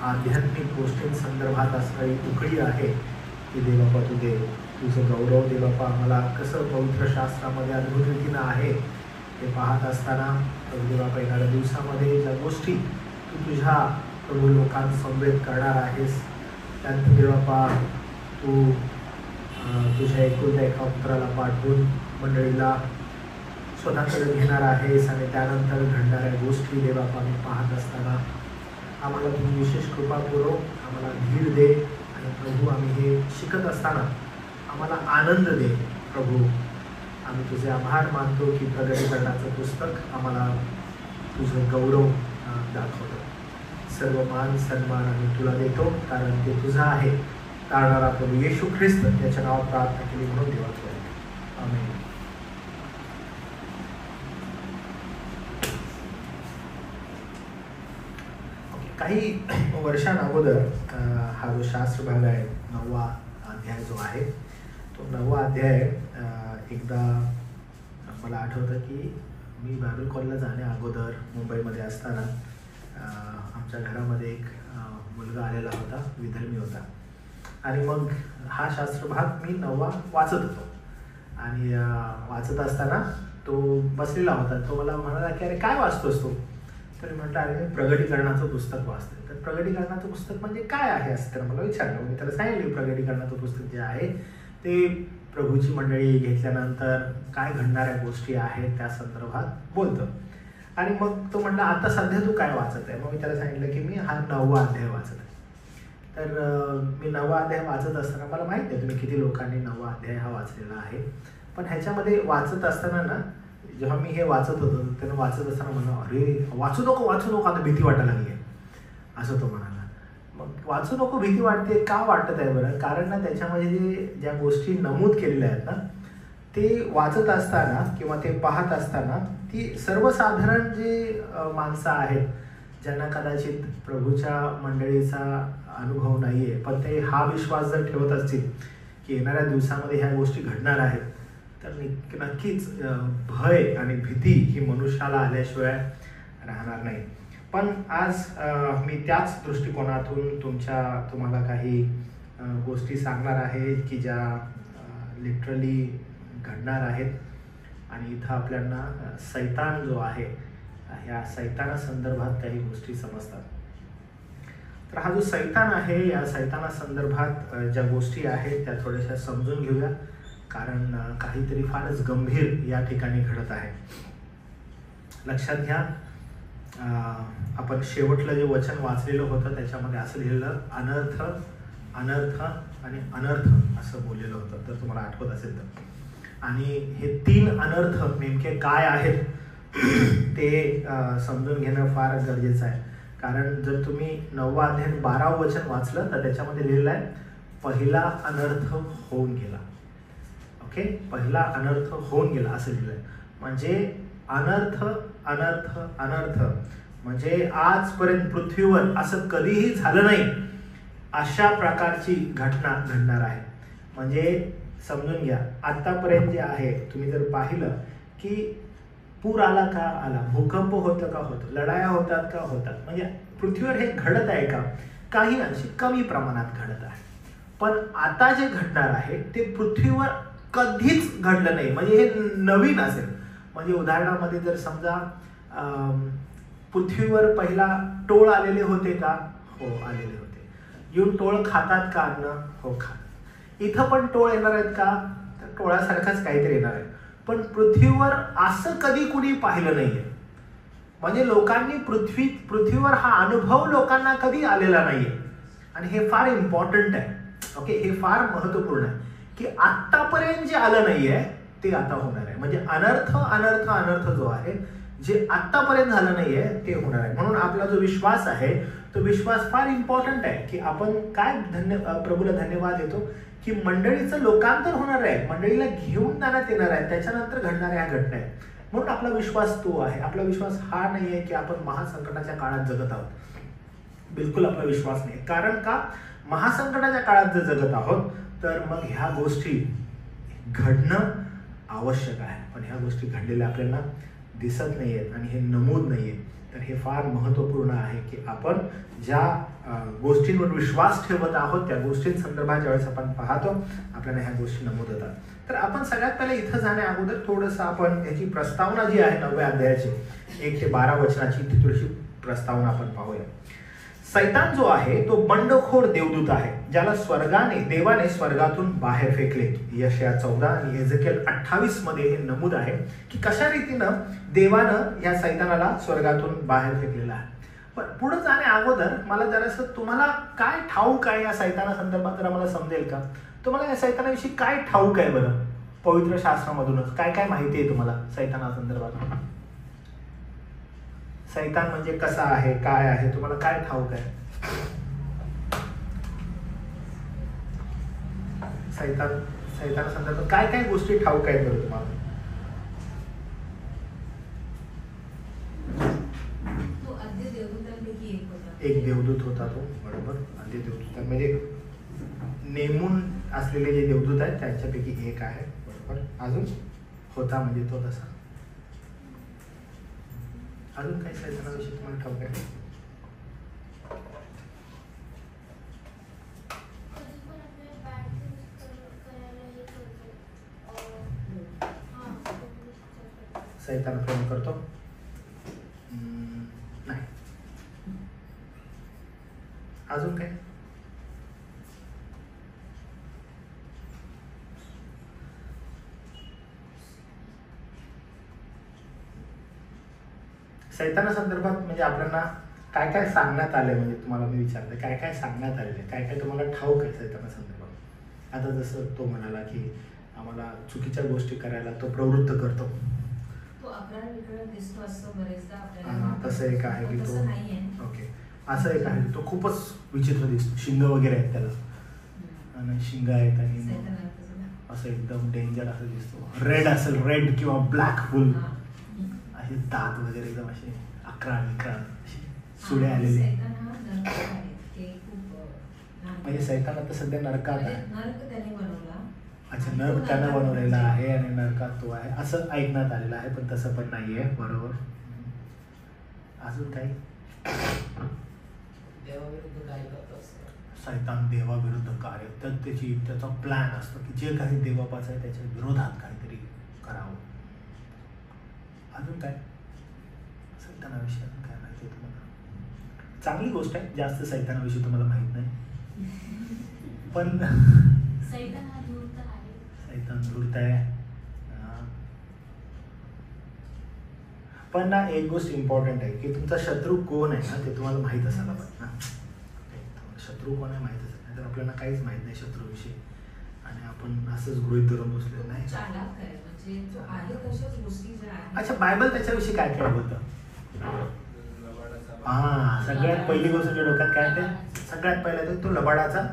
आध्यात्मिक गोष्टींसंदर्भात असणारी उकळी आहे की देवबापा तू दे, तुझं गौरव देवबापा आम्हाला कसं पवित्र शास्त्रामध्ये अद्भुत रीतीनं आहे हे पाहत असताना प्रभू देवबापा येणाऱ्या दिवसामध्ये ज्या गोष्टी तू तुझ्या प्रभू लोकांसमवेत करणार आहेस त्यात देवबापा तू तुझ्या एकुलत्या एका पुत्राला पाठवून मंडळीला स्वतःकडे घेणार आहेस आणि त्यानंतर घडणाऱ्या गोष्टी देवबापा आम्ही पाहत असताना आम्हाला तुम्ही विशेष कृपा पुरव, आम्हाला धीर दे आणि प्रभू आम्ही हे शिकत असताना आम्हाला आनंद दे प्रभू. आम्ही तुझे आभार मानतो की प्रगटीकरणाचं पुस्तक आम्हाला तुझं गौरव दाखवतं. सर्व मान सन्मान आम्ही तुला देतो कारण ते तुझं आहे. तारणारा प्रभू येशू ख्रिस्त याच्या नावात प्रार्थना केली म्हणून देवाचं आमेन. काही वर्षांअगोदर हा जो शास्त्र भाग आहे 9वा अध्याय जो आहे तो 9वा अध्याय एकदा मला आठवतं की मी बायबल कॉलेजला जाण्या अगोदर मुंबईमध्ये असताना आमच्या घरामध्ये एक मुलगा आलेला होता, विधर्मी होता आणि मग हा शास्त्र भाग मी 9वा वाचत होतो आणि वाचत असताना तो बसलेला होता. तो मला म्हणाला की अरे काय वाचतोस तू? तर म्हटलं अरे मी प्रगटीकरणाचं पुस्तक वाचते. तर प्रगटीकरणाचं पुस्तक म्हणजे काय आहे असं त्याला मला विचारलं. मी त्याला सांगितलं प्रगटीकरणाचं पुस्तक जे आहे ते प्रभूची मंडळी घेतल्यानंतर काय घडणाऱ्या गोष्टी आहेत त्या संदर्भात बोलतं. आणि मग तो म्हटला आता सध्या तू काय वाचत आहे? मग मी त्याला सांगितलं की मी हा 9वा अध्याय वाचत आहे. तर मी 9वा अध्याय वाचत असताना मला माहीत आहे तुम्ही किती लोकांनी 9वा अध्याय हा वाचलेला आहे, पण ह्याच्यामध्ये वाचत असताना ना जेव्हा मी हे वाचत होतो त्यानं वाचत असताना म्हणा अरे वाचू नको आता भीती वाटायला लागली आहे असं तो म्हणाला. मग वाचू नको भीती वाटते का वाटत आहे बरं? कारण ना त्याच्यामध्ये ज्या गोष्टी नमूद केलेल्या आहेत ना ते वाचत असताना किंवा ते पाहत असताना ती सर्वसाधारण जे माणसं आहेत ज्यांना कदाचित प्रभूच्या मंडळीचा अनुभव नाही आहे पण ते हा विश्वास जर ठेवत असतील की येणाऱ्या दिवसामध्ये ह्या गोष्टी घडणार आहेत तर नक्कीच भय आणि भीती ही मनुष्याला आल्याशिवाय राहणार नाही. पण आज मी त्याच दृष्टिकोनातून तुम्हाला काही गोष्टी सांगणार आहे की ज्या लिटरली घडणार आहेत आणि इथं आपल्याला सैतान जो आहे ह्या सैतानासंदर्भात काही गोष्टी समजतात. तर हा जो सैतान आहे या सैतानासंदर्भात ज्या गोष्टी आहेत त्या थोड्याशा समजून घेऊया कारण काहीतरी फारच गंभीर या ठिकाणी घडत आहे. लक्षात घ्या आपण शेवटलं जे वचन वाचलेलं होतं त्याच्यामध्ये असं लिहिलेलं अनर्थ अनर्थ आणि अनर्थ असं बोललेलं होतं तर तुम्हाला आठवत असेल तर. आणि हे 3 अनर्थ नेमके काय आहेत ते समजून घेणं फार गरजेचं आहे. कारण जर तुम्ही 9वा अध्याय 12वं वचन वाचलं तर त्याच्यामध्ये लिहिलेलं आहे पहिला अनर्थ होऊन गेला. ओके, पहिला अनर्थ होऊन गेला असं लिहिलंय. म्हणजे अनर्थ अनर्थ अनर्थ म्हणजे आजपर्यंत पृथ्वीवर असं कधीही झालं नाही अशा प्रकारची घटना घडणार आहे. म्हणजे समजून घ्या आतापर्यंत जे आहे तुम्ही जर पाहिलं की पूर आला का आला, भूकंप होतं का होतं, लढाया होतात का होतात, म्हणजे पृथ्वीवर हे घडत आहे का? काही अंशी कमी प्रमाणात घडत आहे. पण आता जे घडणार आहे ते पृथ्वीवर कधीच घडलं नाही म्हणजे हे नवीन असेल. म्हणजे उदाहरणामध्ये जर समजा पृथ्वीवर पहिला टोळ आलेले होते का? हो आलेले होते. येऊन टोळ खातात का अन्न? हो खात. इथं पण टोळ येणार आहेत का? तर टोळासारखाच काहीतरी येणार आहे. पण पृथ्वीवर असं कधी कुणी पाहिलं नाहीये. म्हणजे लोकांनी पृथ्वीवर हा अनुभव लोकांना कधी आलेला नाहीये. आणि हे फार इम्पॉर्टंट आहे. ओके, हे फार महत्वपूर्ण आहे की आतापर्यंत जे आलं नाहीये ते आता होणार आहे. म्हणजे अनर्थ अनर्थ अनर्थ जो आहे जे आतापर्यंत झालं नाहीये ते होणार आहे. म्हणून आपला जो विश्वास आहे तो विश्वास फार इम्पॉर्टंट आहे की आपण काय प्रभूला धन्यवाद देतो की मंडळीचं लोकांतर होणार आहे, मंडळीला घेऊन जाण्यात येणार आहे, त्याच्यानंतर घडणाऱ्या ह्या घटना आहेत. म्हणून आपला विश्वास तो आहे. आपला विश्वास हा नाही आहे की आपण महासंकटाच्या काळात जगत आहोत. बिलकुल आपला विश्वास नाही. कारण का? महासंकटाच्या काळात जर जगत आहोत तर मग ह्या गोष्टी घडणं आवश्यक आहे. पण ह्या गोष्टी घडलेल्या आपल्याला दिसत नाहीयेत आणि हे नमूद नाहीये. तर हे फार महत्त्वपूर्ण आहे की आपण ज्या गोष्टींवर विश्वास ठेवत आहोत त्या गोष्टींसंदर्भात ज्यावेळेस आपण पाहतो आपल्याला ह्या गोष्टी नमूद होतात. तर आपण सगळ्यात पहिले इथं जाण्या अगोदर थोडंसं आपण याची प्रस्तावना जी आहे 9व्या अध्यायाची 1 ते 12 वचनाची ती थोडीशी प्रस्तावना आपण पाहूया. सैतान जो आहे तो बंडखोर देवदूत आहे ज्याला देवाने स्वर्गातून बाहेर फेकले. यशया 14 आणि एजेकियल 28 मध्ये हे नमूद आहे की कशा रीतीनं देवानं या सैतानाला स्वर्गातून बाहेर फेकलेलं आहे. पण पुढे जाण्या अगोदर मला जरासं तुम्हाला काय ठाऊक आहे या सैताना संदर्भात जरा मला समजेल का? तुम्हाला या सैतानाविषयी काय ठाऊक आहे बरं? पवित्र शास्त्रामधूनच काय काय माहिती आहे तुम्हाला सैताना संदर्भात? सैतान म्हणजे कसा आहे, काय आहे, तुम्हाला काय ठाऊक आहे? सैताना संदर्भात काय काय गोष्टी ठाऊक आहेत बरं तुम्हाला? एक देवदूत होता तो, बरोबर. आधी देवदूत म्हणजे नेमून असलेले जे देवदूत आहेत त्यांच्यापैकी एक आहे, बरोबर. अजून होता म्हणजे तो तसा. अजून काही सैतानाविषयी तुम्हाला ठाऊक आहे? सैतान प्रेम करतो? नाही. अजून काय? सैताना संदर्भात म्हणजे आपल्याला काय काय सांगण्यात आलंय, म्हणजे तुम्हाला मी विचारलं काय काय सांगण्यात आलेलं आहे, काय काय तुम्हाला ठाऊक आहे सैताना संदर्भात? आता जसं तो म्हणाला की आम्हाला चुकीच्या गोष्टी करायला तो प्रवृत्त करतो. तसं एक आहे की तो ओके असं एक आहे तो खूपच विचित्र दिसतो. शिंग वगैरे आहेत त्याला आणि शिंग आहेत आणि असं एकदम डेंजर असं दिसतो. रेड असेल, रेड किंवा ब्लॅक फुल असे दात वगैरे एकदम असे 11 सुडे आलेले. म्हणजे सैतान आता सध्या नरकात आहे. अच्छा, नरक त्यानं बनवलेला आहे आणि नरकात तो आहे असं ऐकण्यात आलेलं आहे, पण तसं पण नाहीये, बरोबर. अजून काही? सैतान देवाविरुद्ध कार्य, तर त्याचा प्लॅन असतो की जे काही देवापाचं आहे त्याच्या विरोधात काहीतरी करावं. अजून काय सैतानाविषयी काय माहिती आहे तुम्हाला? चांगली गोष्ट आहे, जास्त सैतानाविषयी तुम्हाला माहित नाही, पण सैतान धूर्त आहे. पण ना एक गोष्ट इम्पॉर्टंट आहे की तुमचा शत्रू कोण आहे ना ते तुम्हाला माहित असायला पाहिजे ना. शत्रू कोण आहे माहित असेल, नाही तर आपल्याला काहीच माहित नाही शत्रूविषयी आणि आपण असंच गृहीत धरून बसलो नाही. अच्छा, बायबल त्याच्याविषयी काय काय बोलतं? सगळ्यात पहिली गोष्ट तुझ्या डोक्यात काय येते? सगळ्यात पहिला तो लबाडाचा,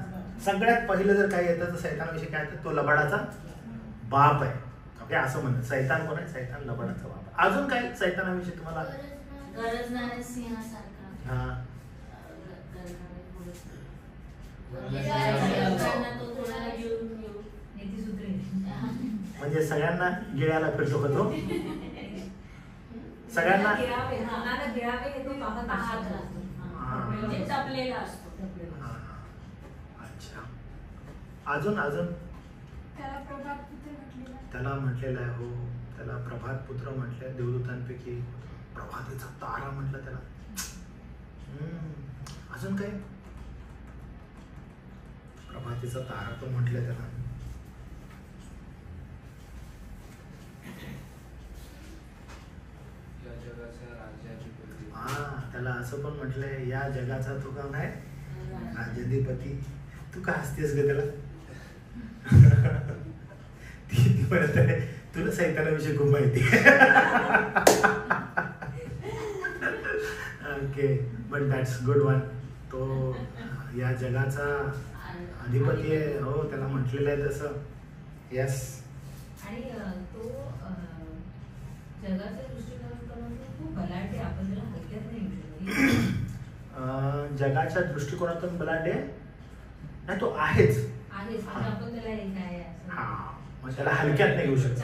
सगळ्यात पहिलं जर काय येतं तर सैतानाविषयी काय येतं? तो लबाडाचा बाप आहे. ओके, असं म्हणतात. सैतान कोण आहे? सैतान लबाडाचा बाप. अजून काय सैतानाविषयी तुम्हाला? म्हणजे सगळ्यांना गिळ्याला फिरतो का तो? सगळ्यांना अच्छा. अजून त्याला म्हटलेलं आहे, हो त्याला प्रभात पुत्र म्हटलंय. देवदूतांपैकी प्रभातीचा तारा म्हटलं त्याला. अजून काय? प्रभातीचा तारा पण म्हटलंय त्याला. त्याला असं पण म्हटलंय या जगाचा तो काम आहे राजाधिपती. तू का हसतेस ग त्याला? ती म्हणत आहे तुला सैतानाविषयी खूप माहिती. Okay, but that's good one. तो या जगाचा अधिपती आहे, हो त्याला म्हटलेलं आहे तसं. यस. आणि तो जगाच्या दृष्टिकोनातून खूप बलाढ्य, आपण त्याला हलक्यात नाही घेऊ. जगाच्या दृष्टिकोनातून बलाढ्य नाही, तो आहेच. आपण त्याला मग त्याला हलक्यात नाही घेऊ शकत.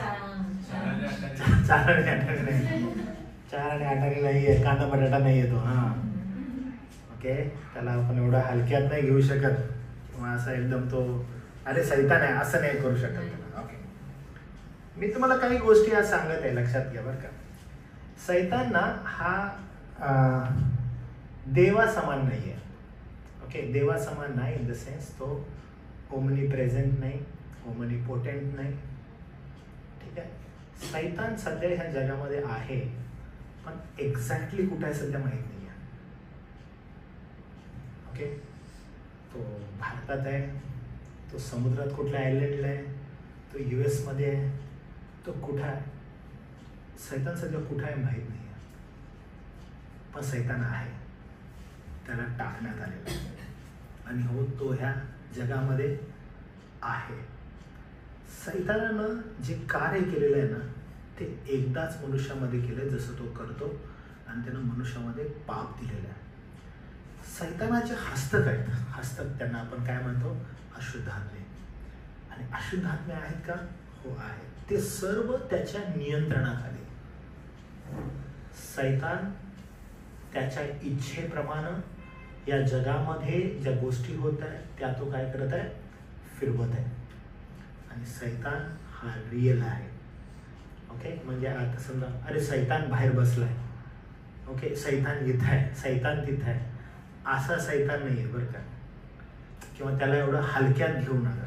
4 आणि 8 आणे नाही आहे, कांदा बटाटा नाही येतो. हां, ओके, त्याला आपण एवढं हलक्यात नाही घेऊ शकत किंवा असं एकदम तो अरे सैतान आहे असं नाही करू शकत त्याला. ओके, मी तुम्हाला काही गोष्टी आज सांगत आहे, लक्षात घ्या बरं का. सैतान ना हा देवा समान नाही आहे. ओके, देवा समान नाही इन द सेन्स तो ओमनी प्रेझेंट नाही, ओमनी पोटेंट नाही. ठीक आहे, सैतान सध्या ह्या जगामध्ये आहे, पण एक्झॅक्टली कुठे आहे सध्या माहीत नाही आहे. ओके, तो भारतात आहे, तो समुद्रात कुठल्या आयलंडला आहे, तो US मध्ये आहे, तो कुठं आहे, सैतान सध्या कुठं आहे माहीत नाही आहे. पण सैतान आहे, त्याला टाकण्यात आलेला आहे आणि हो तो ह्या जगामध्ये आहे. सैतानानं जे कार्य केलेलं आहे ना ते एकदाच मनुष्यामध्ये केलं जसं तो करतो आणि त्यानं मनुष्यामध्ये पाप दिलेलं आहे. सैतानाचे हस्तक आहेत, हस्तक त्यांना आपण काय म्हणतो, अशुद्ध आत्मे. आणि अशुद्ध आत्मे आहेत का, हो आहेत. ते सर्व त्याच्या नियंत्रणात आले. सैतान त्याच्या इच्छेप्रमाणे या जगामध्ये ज्या गोष्टी होत आहेत त्या तो काय करत आहे, फिरवत आहे. आणि सैतान हा रिअल आहे. ओके, म्हणजे आता समजा अरे सैतान बाहेर बसलाय, ओके, सैतान इथं आहे, सैतान तिथं आहे, असा सैतान नाही आहे बरं का. किंवा त्याला एवढं हलक्यात घेऊ नका.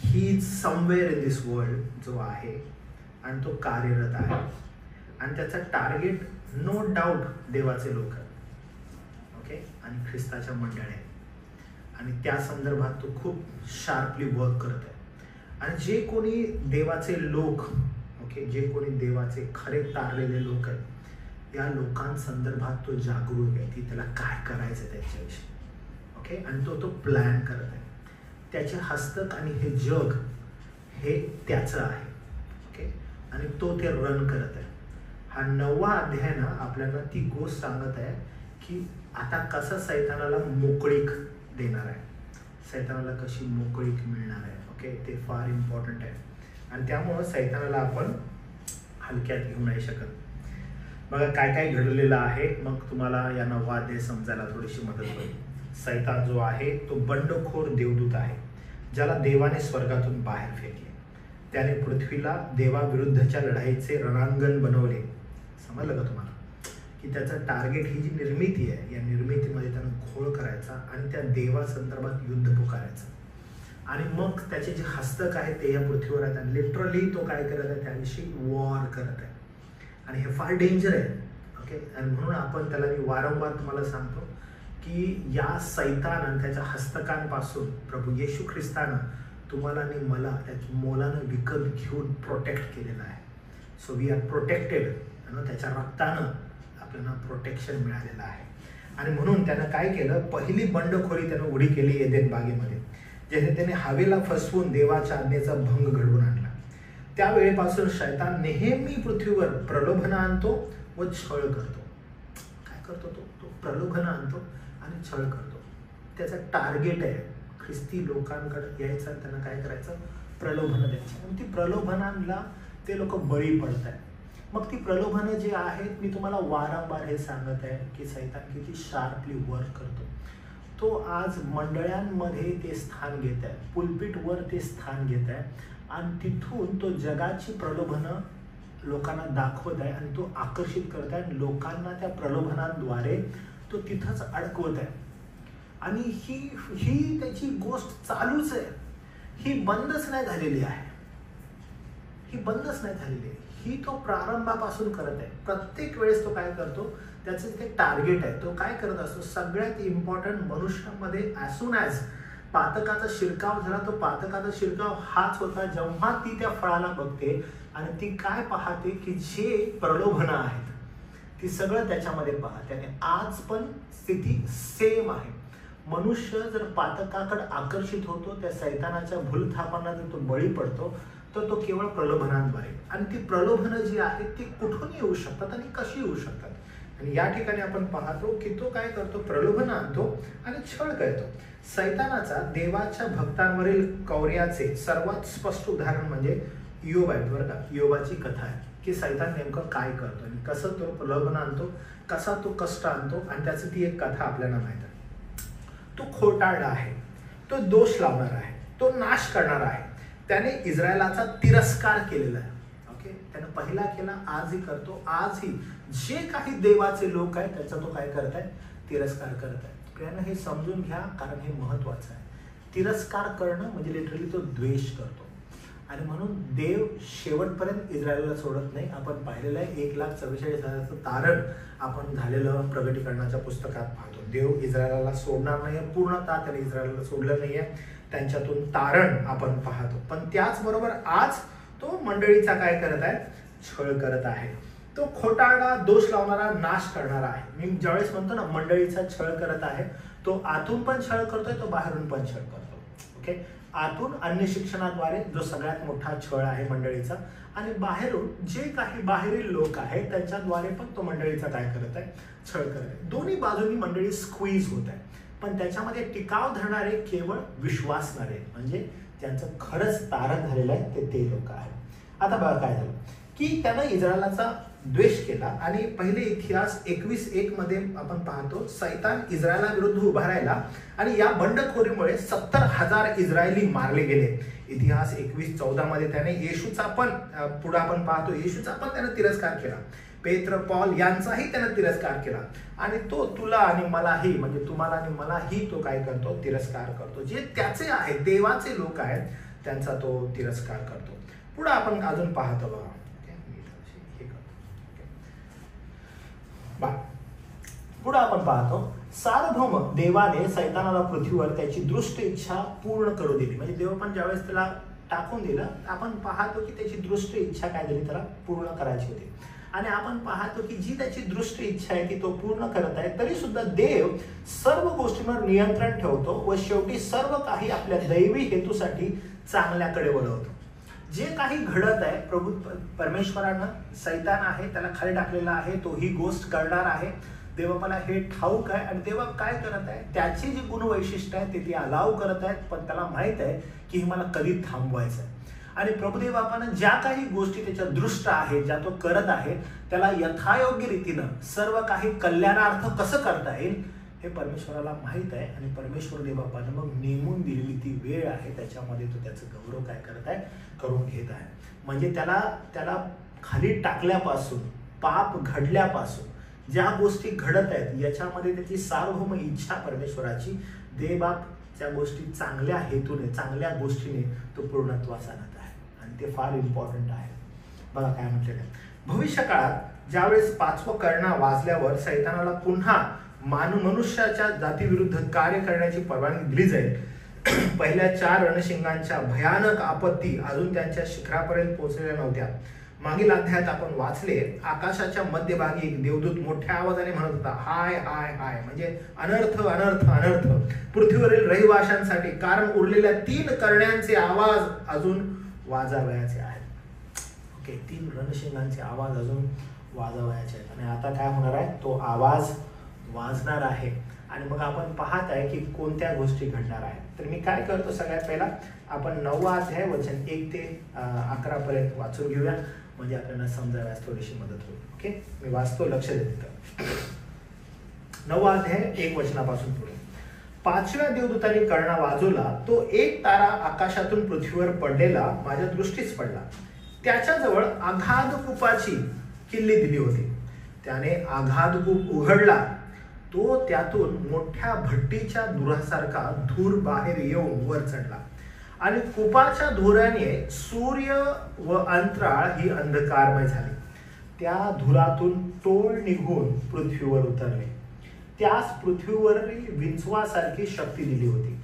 ही समवेअर इन दिस वर्ल्ड जो आहे आणि तो कार्यरत आहे आणि त्याचा टार्गेट नो डाऊट देवाचे लोक आहेत. ओके, आणि ख्रिस्ताच्या मंडळी आणि त्या संदर्भात तो खूप शार्पली वर्क करत आहे. आणि जे कोणी देवाचे लोक, ओके, जे कोणी देवाचे खरे तारलेले लोक आहेत या लोकांसंदर्भात तो जागरूक आहे की त्याला काय करायचं त्याच्याविषयी. ओके, आणि तो प्लॅन करत आहे. त्याचे हस्तक आणि हे जग हे त्याचं आहे. ओके, आणि तो ते रन करत आहे. हा 9वा अध्याय ना आपल्याला ती गोष्ट सांगत आहे की आता कसं सैतानाला मोकळीक देणार आहे, सैतानाला कशी मोकळीक मिळणार आहे. ओके, ते फार इम्पॉर्टंट आहे आणि त्यामुळं सैतानाला आपण हलक्यात घेऊ नाही शकत. बघा काय काय घडलेलं आहे, मग तुम्हाला या 9वा अध्याय समजायला थोडीशी मदत होईल. सैतान जो आहे तो बंडखोर देवदूत आहे ज्याला देवाने स्वर्गातून बाहेर फेकले. त्याने पृथ्वीला देवाविरुद्धच्या लढाईचे रणांगण बनवले. समजलं का तुम्हाला की त्याचं टार्गेट ही जी निर्मिती आहे या निर्मितीमध्ये त्यानं घोळ करायचा आणि त्या देवासंदर्भात युद्ध पुकारायचं. आणि मग त्याचे जे हस्तक आहेत ते या पृथ्वीवर आहेत आणि लिटरली तो काय करत आहे त्याविषयी वॉर करत आहे. आणि हे फार डेंजर आहे. ओके, आणि म्हणून आपण त्याला मी वारंवार तुम्हाला सांगतो की या सैतान आणि त्याच्या हस्तकांपासून प्रभू येशू ख्रिस्तानं तुम्हाला आणि मला त्याच्या मोलानं विकत घेऊन प्रोटेक्ट केलेलं आहे. So we are protected. त्याच्या रक्तानं आपल्याला प्रोटेक्शन मिळालेलं आहे. आणि म्हणून त्यानं काय केलं, पहिली बंडखोरी त्यानं उडी केली एदेन बागेमध्ये, जेथे त्याने हवेला फसवून देवाच्या आज्ञेचा भंग घडवून आणला. त्यावेळेपासून शैतान नेहमी पृथ्वीवर प्रलोभन आणतो व छळ करतो. काय करतो तो प्रलोभन आणतो आणि छळ करतो. त्याचा टार्गेट आहे ख्रिस्ती लोकांकडे यायचं, त्यांना काय करायचं, प्रलोभनं द्यायची. आणि ती प्रलोभनांना ते लोक बळी पडत आहेत. मग ती प्रलोभनं जी आहेत मी तुम्हाला वारंवार हे सांगत आहे की सैतान किती शार्पली वर्क करतो. तो आज मंडळांमध्ये ते स्थान घेत आहे, पुलपिटवर ते स्थान घेत आहे आणि तिथून तो जगाची प्रलोभनं लोकांना दाखवत आहे आणि तो आकर्षित करत आहे. लोकांना त्या प्रलोभनांद्वारे तो तिथंच अडकवत आहे. आणि ही त्याची गोष्ट चालूच आहे, ही बंदच नाही झालेली आहे, ही बंदच नाही झालेली आहे. ही तो प्रारंभापासून करत आहे. प्रत्येक वेळेस तो काय करतो, त्याचं ते टार्गेट आहे. तो काय करत असतो, सगळ्यात इम्पॉर्टंट मनुष्यामध्ये ॲज सून ॲज पातकाचा शिरकाव झाला, तो पातकाचा शिरकाव हाच होता जेव्हा ती त्या फळाला बघते आणि ती काय पाहते की जे प्रलोभनं आहेत ती सगळं त्याच्यामध्ये पाहते. आणि आज पण स्थिती सेम आहे. मनुष्य जर पातकाकडे आकर्षित होतो, त्या सैतानाच्या भूलथापांना जर तो बळी पडतो तर तो केवळ प्रलोभनांद्वारे. आणि ती प्रलोभनं जी आहेत ती कुठून येऊ शकतात आणि कशी येऊ शकतात. आणि या ठिकाणी आपण पाहतो की तो काय करतो, प्रलोभन आणतो आणि छळ करतो. सैतानाचा देवाच्या भक्तांवरील कौर्याचे सर्वात स्पष्ट उदाहरण म्हणजे योब आहे बरं का. योबाची कथा आहे. की सैतान नेमकं काय करतो आणि कसं तो प्रलोभन आणतो, कसा तो कष्ट आणतो. आणि त्याची ती एक कथा आपल्याला माहित आहे. तो खोटारडा आहे, तो दोष लावणार आहे, तो नाश करणार आहे. त्याने इस्रायलाचा तिरस्कार केलेला आहे. ओके, त्याने पहिला केला, आजही करतो. आजही जे काही देवाचे लोक आहेत त्याचा तो काय करत आहे, तिरस्कार करत आहे. प्रियानं हे समजून घ्या, कारण हे महत्वाचं आहे. तिरस्कार करणं म्हणजे लिटरली तो द्वेष करतो. आणि म्हणून देव शेवटपर्यंत इस्रायलला सोडत नाही. आपण पाहिलेलं आहे 1,44,000 तारण आपण झालेलं प्रगटीकरणाच्या पुस्तकात पाहतो. देव इस्रायलला सोडणार नाहीये, पूर्णतः त्याने इस्रायलला सोडलं नाहीये, त्यांच्यातून तारण आपण पाहतो. पण त्याचबरोबर आज तो मंडळीचा काय करत आहे, छळ करत आहे. तो खोटारडा, दोष लावणारा, नाश करणारा आहे. मी ज्यावेळेस म्हणतो ना मंडळीचा छळ करत आहे, तो आतून पण छळ करतोय, तो बाहेरून पण छळ करतो. ओके, आतून अन्य शिक्षणाद्वारे जो सगळ्यात मोठा छळ आहे मंडळीचा, आणि बाहेरून जे काही बाहेरील लोक आहेत त्यांच्याद्वारे पण तो मंडळीचा काय करत आहे, छळ करत आहे. दोन्ही बाजूनी मंडळी स्क्वीज होत आहे. पण त्याच्यामध्ये टिकाव धरणारे केवळ विश्वासणारे, म्हणजे ज्यांचं खरंच तारण झालेलं आहे ते लोक आहेत. आता बघा काय झालं की त्यानं इस्रायलाचा द्वेष केला. आणि पहिले इतिहास 21:1 मध्ये आपण पाहतो, सैतान इस्रायलाविरुद्ध उभा राहिला आणि या बंडखोरीमुळे 70,000 इस्रायली मारले गेले. इतिहास 21:14 मध्ये त्याने येशूचा पण पुढे आपण पाहतो, येशूचा पण त्याने तिरस्कार केला. पेत्र, पॉल यांचाही त्याने तिरस्कार केला. आणि तो तुला आणि मलाही, म्हणजे तुम्हाला आणि मलाही तो काय करतो, तिरस्कार करतो. जे त्याचे आहेत, देवाचे लोक आहेत, त्यांचा तो तिरस्कार करतो. पुढे आपण अजून पाहतो बघा, पुढे आपण पाहतो, सार्वभौम देवाने सैतानाला पृथ्वीवर त्याची दृष्ट इच्छा पूर्ण करू दिली. म्हणजे देव पण ज्यावेळेस त्याला टाकून दिलं, आपण पाहतो की त्याची दृष्ट इच्छा काय झाली, त्याला पूर्ण करायची होती. आणि आपण पाहतो की जी त्याची दृष्ट इच्छा आहे ती तो पूर्ण करत आहे. तरी सुद्धा देव सर्व गोष्टींवर नियंत्रण ठेवतो व शेवटी सर्व काही आपल्या दैवी हेतूसाठी चांगल्याकडे वळवतो. जे काही घडत आहे, प्रभू परमेश्वरानं, सैतान आहे त्याला खाली टाकलेला आहे, तो ही गोष्ट करणार आहे. देवाला हे ठाऊक आहे आणि देवा काय करत आहे, त्याची जी गुणवैशिष्ट्य आहे ते अलाव करत आहेत. पण त्याला माहित आहे की हे मला कधी थांबवायचं आहे. आणि प्रभुदेव आपण ज्या काही गोष्टी त्याच्या दृष्ट आहे, ज्या तो करत आहे, त्याला यथायोग्य रीतीनं सर्व काही कल्याणार्थ कसं करता येईल हे परमेश्वराला माहित आहे. आणि परमेश्वर देवापानं मग नेमून दिलेली ती वेळ आहे, त्याच्यामध्ये तो त्याचं गौरव काय करत आहे, करून घेत आहे. म्हणजे त्याला खाली टाकल्यापासून, पाप घडल्यापासून ज्या गोष्टी घडत आहेत याच्यामध्ये त्याची सार्वभौम इच्छा परमेश्वराची, देवबाप त्या गोष्टी चांगल्या हेतूने, चांगल्या गोष्टीने तो पूर्णत्वास आणत आहे. आणि ते फार इम्पॉर्टंट आहे. बघा काय म्हटलेलं आहे, भविष्य काळात ज्यावेळेस 5वं करणा वाजल्यावर सैतानाला पुन्हा मनुष्याच्या जातीविरुद्ध कार्य करण्याची परवानगी दिली जाईल. पहिल्या 4 रणशिंगांच्या भयानक आपत्ती अजून त्यांच्या शिखरापर्यंत पोहोचलेल्या नव्हत्या. मागील अध्यायात आपण वाचले, आकाशाच्या मध्यभागी एक देवदूत मोठ्या आवाजाने म्हणत होता, हाय हाय हाय, म्हणजे अनर्थ अनर्थ अनर्थ पृथ्वीवरील रहिवाशांसाठी, कारण उरलेल्या 3 करण्यांचे आवाज अजून वाजावयाचे आहेत. ओके, 3 रणशिंगांचे आवाज अजून वाजावयाचे आहेत. आणि आता काय होणार आहे, तो आवाज वाजणार आहे. आणि मग आपण पाहत आहे की कोणत्या गोष्टी घडणार आहेत. तर मी काय करतो, सगळ्यात पहिला आपण 9वा अध्याय वचन 1 ते 11 पर्यंत वाचून घेऊया, म्हणजे आपल्याला समजाव्यास थोडीशी मदत होईल. ओके, मी वाचतो, लक्ष देतो. 9वा अध्याय 1 वचनापासून पुढे. 5व्या देवदूताने करणा वाजवला, तो एक तारा आकाशातून पृथ्वीवर पडलेला माझ्या दृष्टीस पडला. त्याच्याजवळ आघाद कूपाची किल्ली दिली होती. त्याने आघाद कूप उघडला, तो त्यातून मोठ्या भट्टीच्या धुरासारखा धूर बाहेर येऊन वर चढला. आणि कूपाच्या धुराने सूर्य व अंतराळ ही अंधकारमय झाली. त्या धुरातून टोळ निघून पृथ्वीवर उतरले. त्यास पृथ्वीवरील विंचवासारखी शक्ती दिली होती.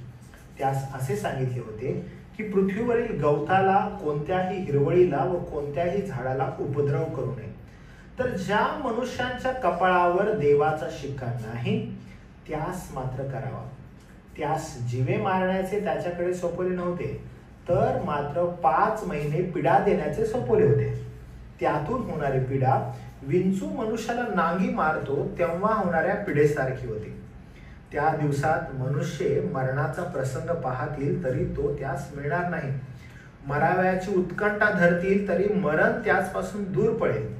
त्यास असे सांगितले होते की पृथ्वीवरील गवताला, कोणत्याही हिरवळीला व कोणत्याही झाडाला उपद्रव करू नये. तर ज्या मनुष्यांच्या कपाळावर देवाचा शिक्का नाही त्यास मात्र करावा. त्यास जीवे मारण्याचे त्याच्याकडे सोपवले नव्हते, तर मात्र 5 महिने पीडा देण्याचे सोपवले होते. त्यातून होणारी पीडा विंचू मनुष्याला नांगी मारतो तेव्हा होणाऱ्या पीडेसारखी होती. त्या दिवसात मनुष्य मरणाचा प्रसंग पाहतील तरी तो त्यास मिळणार नाही. मरावयाची उत्कंठा धरतील तरी मरण त्याचपासून दूर पडेल.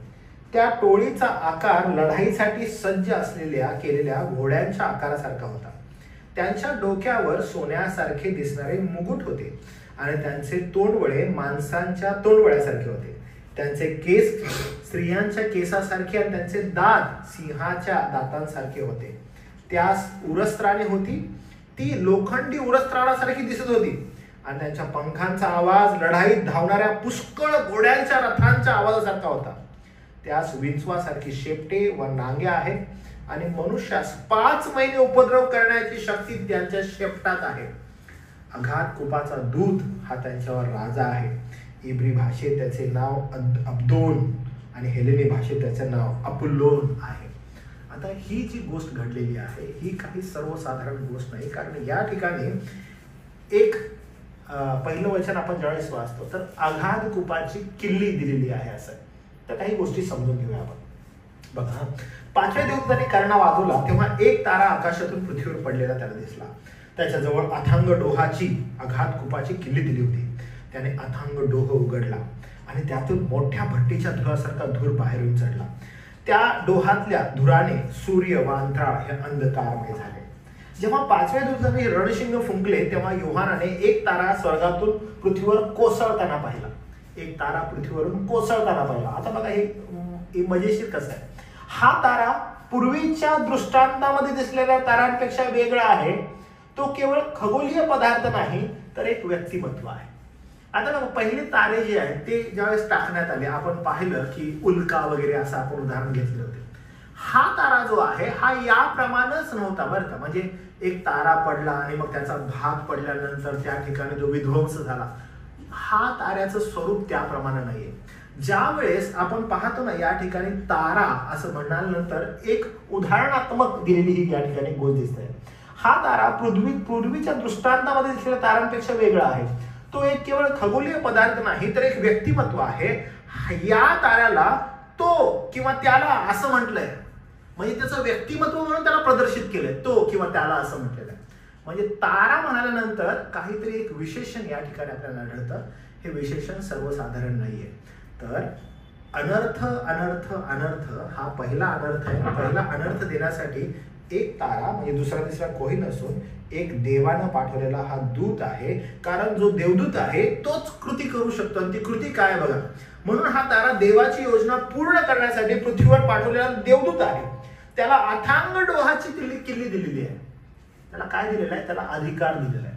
त्या टोळीचा आकार लढाईसाठी सज्ज असलेल्या केलेल्या घोड्यांच्या आकारासारखा होता. त्यांच्या डोक्यावर सोन्यासारखे दिसणारे मुकुट होते आणि त्यांचे तोंडवळे माणसांच्या तोंडवळ्यासारखे होते. त्यांचे केस स्त्रियांच्या केसासारखे आणि त्यांचे दात सिंहाच्या दातांसारखे होते. त्यास उरस्त्राणे होती, ती लोखंडी उरस्त्राणासारखी दिसत होती आणि त्यांच्या पंखांचा आवाज लढाईत धावणाऱ्या पुष्कळ घोड्यांच्या रथांच्या आवाजासारखा होता. त्यास विंचवासारखी शेपटे व नांग्या आहेत आणि मनुष्यास 5 महिने उपद्रव करण्याची शक्ती त्यांच्या शेपटात आहे. अघात कुपाचा दूत हा त्यांच्यावर राजा आहे. इब्री भाषेत त्याचे नाव अब्दोन आणि हेलेनी भाषेत त्याचे नाव अपुल्लोन आहे. आता ही जी गोष्ट घडलेली आहे ही काही सर्वसाधारण गोष्ट नाही, कारण या ठिकाणी एक पहिलं वचन आपण ज्यावेळेस वाचतो तर अघात कुपाची किल्ली दिलेली आहे असं. तर काही गोष्टी समजून घेऊया आपण. बघा, 5व्या देवदूताने कर्णा वाजवला तेव्हा एक तारा आकाशातून पृथ्वीवर पडलेला त्याला दिसला. त्याच्याजवळ अथांग डोहाची अघात कुपाची किल्ली दिली होती. त्याने अथांग डोह उघडला आणि त्यातून मोठ्या भट्टीच्या धुरासारखा धूर बाहेरून चढला. त्या डोहातल्या धुराने सूर्य व अंतराळ हे अंधकारमय झाले. जेव्हा 5व्या दूताने रणशिंग फुंकले तेव्हा योहानाने एक तारा स्वर्गातून पृथ्वीवर कोसळताना पाहिला. एक तारा पृथ्वीवरून कोसळताना पाहिला. आता बघा हे मजेशीर कसं आहे. हा तारा पूर्वीच्या दृष्टांतामध्ये दिसलेल्या तारांपेक्षा वेगळा आहे. तो केवळ खगोलीय पदार्थ नाही तर एक व्यक्तिमत्व आहे. आता बघा, पहिले तारे जे आहेत ते ज्यावेळेस टाकण्यात आले आपण पाहिलं की उल्का वगैरे असं आपण उदाहरण घेतले होते. हा तारा जो आहे हा याप्रमाणेच नव्हता बरं का. म्हणजे एक तारा पडला आणि मग त्याचा भाग पडल्यानंतर त्या ठिकाणी जो विध्वंस झाला, हा ताऱ्याचं स्वरूप त्याप्रमाणे नाहीये. ज्या वेळेस आपण पाहतो ना या ठिकाणी तारा असं म्हणाल्यानंतर एक उदाहरणात्मक दिलेली ही या ठिकाणी गोष्ट दिसते. हा तारा पूर्वीच्या दृष्टांतामध्ये दिसलेल्या तारांपेक्षा वेगळा आहे. तो एक केवळ खगोलीय पदार्थ नाही तर एक व्यक्तिमत्व आहे. या ताऱ्याला तो किंवा त्याला असं म्हटलंय, म्हणजे त्याचं व्यक्तिमत्व म्हणून त्याला प्रदर्शित केलंय. तो किंवा त्याला असं म्हटलेलं आहे. म्हणजे तारा म्हणाल्यानंतर काहीतरी एक विशेषण या ठिकाणी आपल्याला आढळतं. हे विशेषण सर्वसाधारण नाहीये. तर अनर्थ अनर्थ अनर्थ हा पहिला अनर्थ आहे. पहिला अनर्थ देण्यासाठी एक तारा म्हणजे दुसरा तिसरा कोणी नसून एक देवानं पाठवलेला हा दूत आहे. कारण जो देवदूत आहे तोच कृती करू शकतो. आणि ती कृती काय बघा. म्हणून हा तारा देवाची योजना पूर्ण करण्यासाठी पृथ्वीवर पाठवलेला देवदूत आहे. त्याला अथांग डोहाची किल्ली दिलेली आहे. त्याला काय दिलेलं आहे? त्याला अधिकार दिलेला आहे.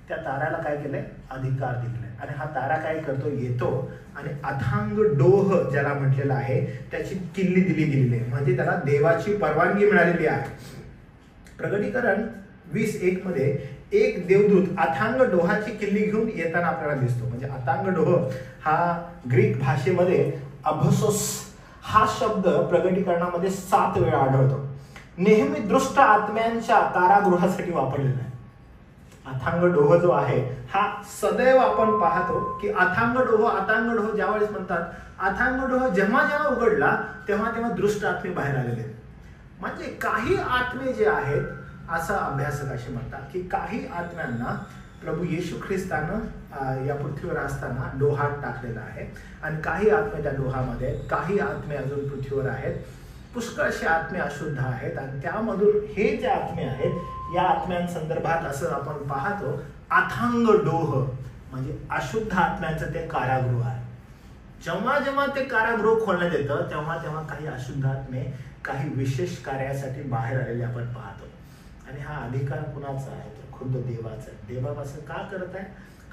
त्या ताऱ्याला काय केलंय? अधिकार दिलेला आहे. आणि हा तारा काय करतो? येतो आणि अथांग डोह ज्याला म्हटलेला आहे त्याची किल्ली दिलेली आहे. म्हणजे त्याला देवाची परवानगी मिळालेली आहे. प्रकटीकरण 20:1 मध्ये एक देवदूत अथांग डोहाची किल्ली घेऊन येताना आपल्याला दिसतो. म्हणजे अथांग डोह हा ग्रीक भाषेमध्ये अभसोस हा शब्द प्रकटीकरणामध्ये 7 वेळा आढळतो. नेहमी दृष्ट आत्म्यांच्या कारागृहासाठी वापरलेला आहे. अथांग डोह जो आहे हा सदैव आपण पाहतो की अथांग डोह ज्यावेळेस म्हणतात, अथांग डोह जेव्हा जेव्हा उघडला तेव्हा तेव्हा दृष्ट आत्मे बाहेर आलेले. म्हणजे काही आत्मे जे आहेत असं अभ्यासक असे म्हणतात की काही आत्म्यांना प्रभू येशू ख्रिस्तानं या पृथ्वीवर असताना डोहात टाकलेला आहे आणि काही आत्मे त्या डोहामध्ये आहेत. काही आत्मे अजून पृथ्वीवर आहेत. पुष्कळशे आत्मे अशुद्ध आहेत आणि त्यामधून हे जे आत्मे आहेत या आत्म्यांसंदर्भात असं आपण पाहतो अथांग डोह म्हणजे अशुद्ध आत्म्यांचं ते कारागृह आहे. जेव्हा जेव्हा ते कारागृह खोलण्यात येतं तेव्हा तेव्हा काही अशुद्ध आत्मे काही विशेष कार्यासाठी बाहेर आलेले आपण पाहतो. आणि हा अधिकार कुणाचा आहे? तर खुद्द देवाचा आहे. देवापासून का करत आहे?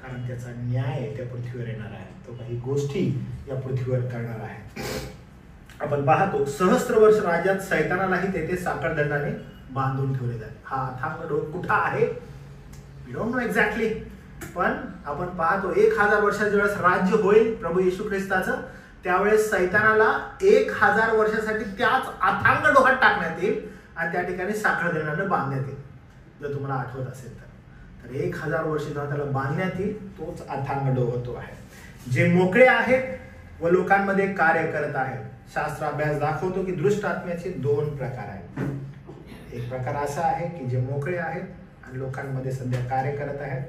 कारण त्याचा न्याय त्या पृथ्वीवर येणार आहे. तो काही गोष्टी या पृथ्वीवर करणार आहे. आपण पाहतो सहस्त्र वर्ष राज्यात सैतानालाही तेथे साखळदंडाने बांधून ठेवले जाते. हा अथांग डोह कुठं आहे? We don't know exactly. पण आपण पाहतो 1000 वर्षाच्या वेळेस राज्य होईल प्रभू येशू ख्रिस्ताचं, त्यावेळेस सैतानाला 1000 वर्षासाठी त्याच अथांग डोहात टाकण्यात येईल आणि त्या ठिकाणी साखळदंडाने बांधण्यात येईल. जर तुम्हाला आठवत असेल तर 1000 वर्ष जेव्हा त्याला बांधण्यात येईल तोच अथांग डोह तो आहे. जे मोकळे आहेत व लोकांमध्ये कार्य करत आहेत. शास्त्र अभ्यास दाखवतो की दृष्ट आत्म्याचे 2 प्रकार आहेत. एक प्रकार असा आहे की जे मोकळे आहेत आणि लोकांमध्ये सध्या कार्य करत आहेत.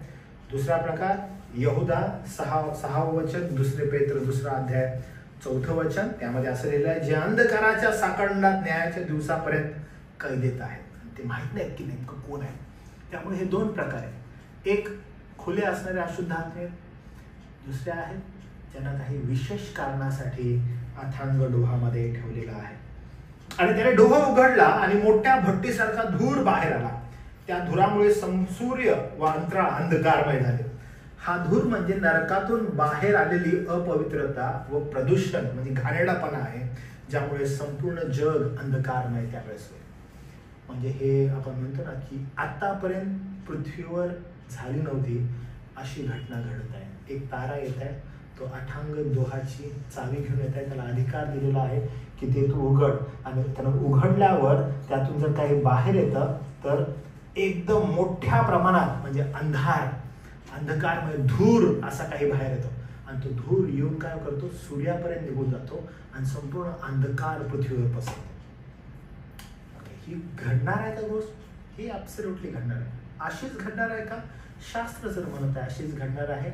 दुसरा प्रकार यहुदा 6 वचन, 2 पेत्र 2 अध्याय 4 वचन, त्यामध्ये असं लिहिलं आहे, जे अंधकाराच्या साकंडात न्यायाच्या दिवसापर्यंत कैदेत आहेत, ते माहित नाहीत की नेमकं कोण आहे. त्यामुळे हे 2 प्रकार आहेत. एक खुले असणारे अशुद्ध आत्मे, दुसरे आहेत ज्यांना काही विशेष कारणासाठी अथांग डोहामध्ये ठेवलेला आहे. आणि त्याने डोह उघडला आणि मोठ्या भट्टीसारखा धूर बाहेर आला. त्या धुरामुळे सूर्य व अंतराळ अंधकारमय झाले. हा धूर म्हणजे नरकातून बाहेर आलेली अपवित्रता व प्रदूषण म्हणजे घाणेरडापणा आहे, ज्यामुळे संपूर्ण जग अंधकारमय त्यावेळेस होईल. म्हणजे हे आपण म्हणतो ना की आतापर्यंत पृथ्वीवर झाली नव्हती अशी घटना घडत आहे. एक तारा येत आहे, तो अथांग डोहाची चावी घेऊन येत आहे, त्याला अधिकार दिलेला आहे की ते तू उघड. आणि त्यानं उघडल्यावर त्यातून जर काही बाहेर येतं तर एकदम मोठ्या प्रमाणात म्हणजे अंधकार म्हणजे धूर असा काही बाहेर येतो. आणि तो धूर येऊन काय करतो, सूर्यापर्यंत निघून जातो आणि संपूर्ण अंधकार पृथ्वीवर पसरतो. ही घडणार आहे का गोष्ट? ही ॲब्सोल्युटली घडणार आहे. अशीच घडणार आहे का? शास्त्र जर म्हणत आहे अशीच घडणार आहे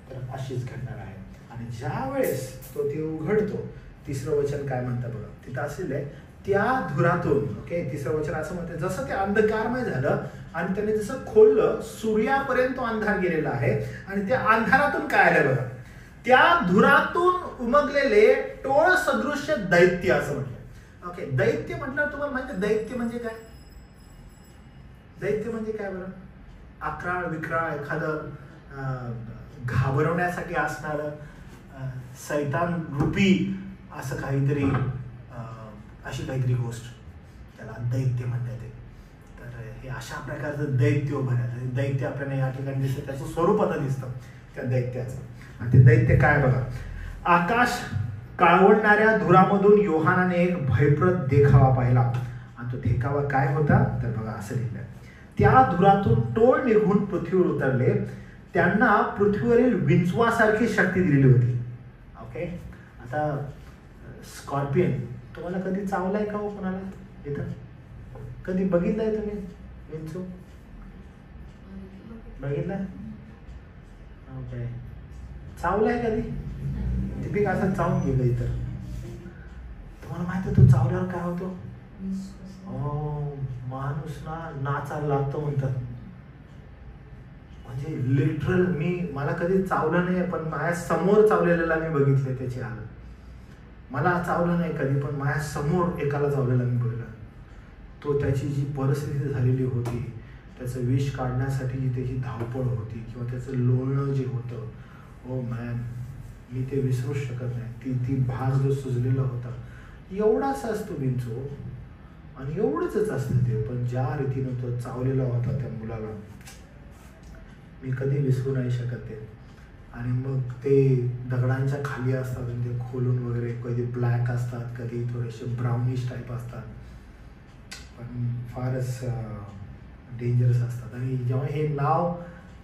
तर अशीच घडणार आहे. आणि ज्या वेळेस तो ते उघडतो, 3रं वचन काय म्हणतं बघा, तिथं असलेलं आहे त्या धुरातून. ओके, 3रं वचन असं म्हणते, जसं ते अंधकारमय झालं आणि त्याने जसं खोललं, सूर्यापर्यंत तो अंधार गेलेला आहे. आणि त्या अंधारातून काय आलं बघा, त्या धुरातून उमगलेले टोळ सदृश्य दैत्य असं म्हटलं. ओके, दैत्य म्हटलं तुम्हाला माहिती, दैत्य म्हणजे काय? दैत्य म्हणजे काय बरं? अक्राळ विक्राळ, एखादं घाबरवण्यासाठी असणारं सैतान रूपी असं काहीतरी, अशी काहीतरी गोष्ट, त्याला दैत्य म्हणतात. तर हे अशा प्रकारचं दैत्य उभं आहे. दैत्य आपल्याला या ठिकाणी दिसतं, त्याचं स्वरूप आता दिसतं त्या दैत्याचं. आणि ते दैत्य काय बघा, आकाश काळवडणाऱ्या धुरामधून योहानाने एक भयप्रद देखावा पाहिला. आणि तो देखावा काय होता तर बघा असं लिहिलं, त्या धुरातून टोळ निघून पृथ्वीवर उतरले, त्यांना पृथ्वीवरील विंचवासारखी शक्ती दिलेली होती. ओके, आता स्कॉर्पियन तुम्हाला कधी चावलाय का हो कोणाला? इथं कधी बघितलंय तुम्ही विंचू? बघितलाय? ओके, चावलाय कधी? टिपिक असं चावून गेलं इतर. तुम्हाला माहिती तो चावल्यावर काय होतो? माणूस नाचायला लागतो म्हणतात. म्हणजे लिटरल मला कधी चावलं नाही, पण माझ्या समोर चावलेला मी बघितले त्याची हालत. मला चावलं नाही कधी, पण माझ्या समोर एकाला चावलेला मी बघितलं. तो त्याची जी परिस्थिती झालेली होती, त्याचं विष काढण्यासाठी जी त्याची धावपळ होती किंवा त्याचं लोळणं जे होतं, ओ मॅन, मी ते विसरूच शकत नाही. ती भाग जो सुजलेला होता, एवढाच असतो विंचू आणि एवढंच असतं ते, पण ज्या रीतीनं तो चावलेला होता त्या मुलाला, मी कधी विसरू नाही शकत ते. आणि मग ते दगडांच्या खाली असतात आणि ते खोलून वगैरे, कधी ब्लॅक असतात, कधी थोडेसे ब्राउनिश टाईप असतात, पण फारच डेंजरस असतात. आणि जेव्हा हे नाव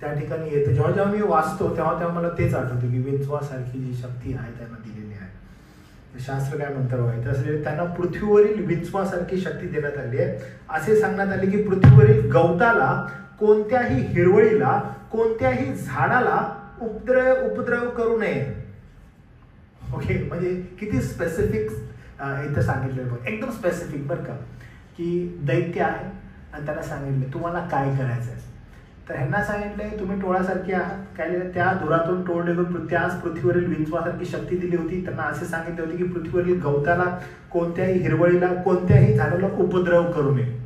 त्या ठिकाणी येतं, जेव्हा मी वाचतो तेव्हा मला तेच आठवतं की विंचवासारखी जी शक्ती आहे त्यांना दिलेली आहे. शास्त्र काय म्हणतं बघा, असलेले त्यांना पृथ्वीवरील विंचवासारखी शक्ती देण्यात आली आहे. असे सांगण्यात आले की पृथ्वीवरील गवताला, कोणत्याही हिरवळीला, कोणत्याही झाडाला उपद्रव करू नये. ओके, म्हणजे किती स्पेसिफिक इथं सांगितलं बघ, एकदम स्पेसिफिक बरं का, की दैत्य आहे आणि त्यांना सांगितले तुम्हाला काय करायचं आहे. तर ह्यांना सांगितलंय तुम्ही टोळासारखी आहात. काय लिहिलं, त्या धुरातून टोळ निघून त्यास पृथ्वीवरील विंचवासारखी शक्ती दिली होती. त्यांना असे सांगितले होते की पृथ्वीवरील गवताला, कोणत्याही हिरवळीला, कोणत्याही झाडाला उपद्रव करू नये.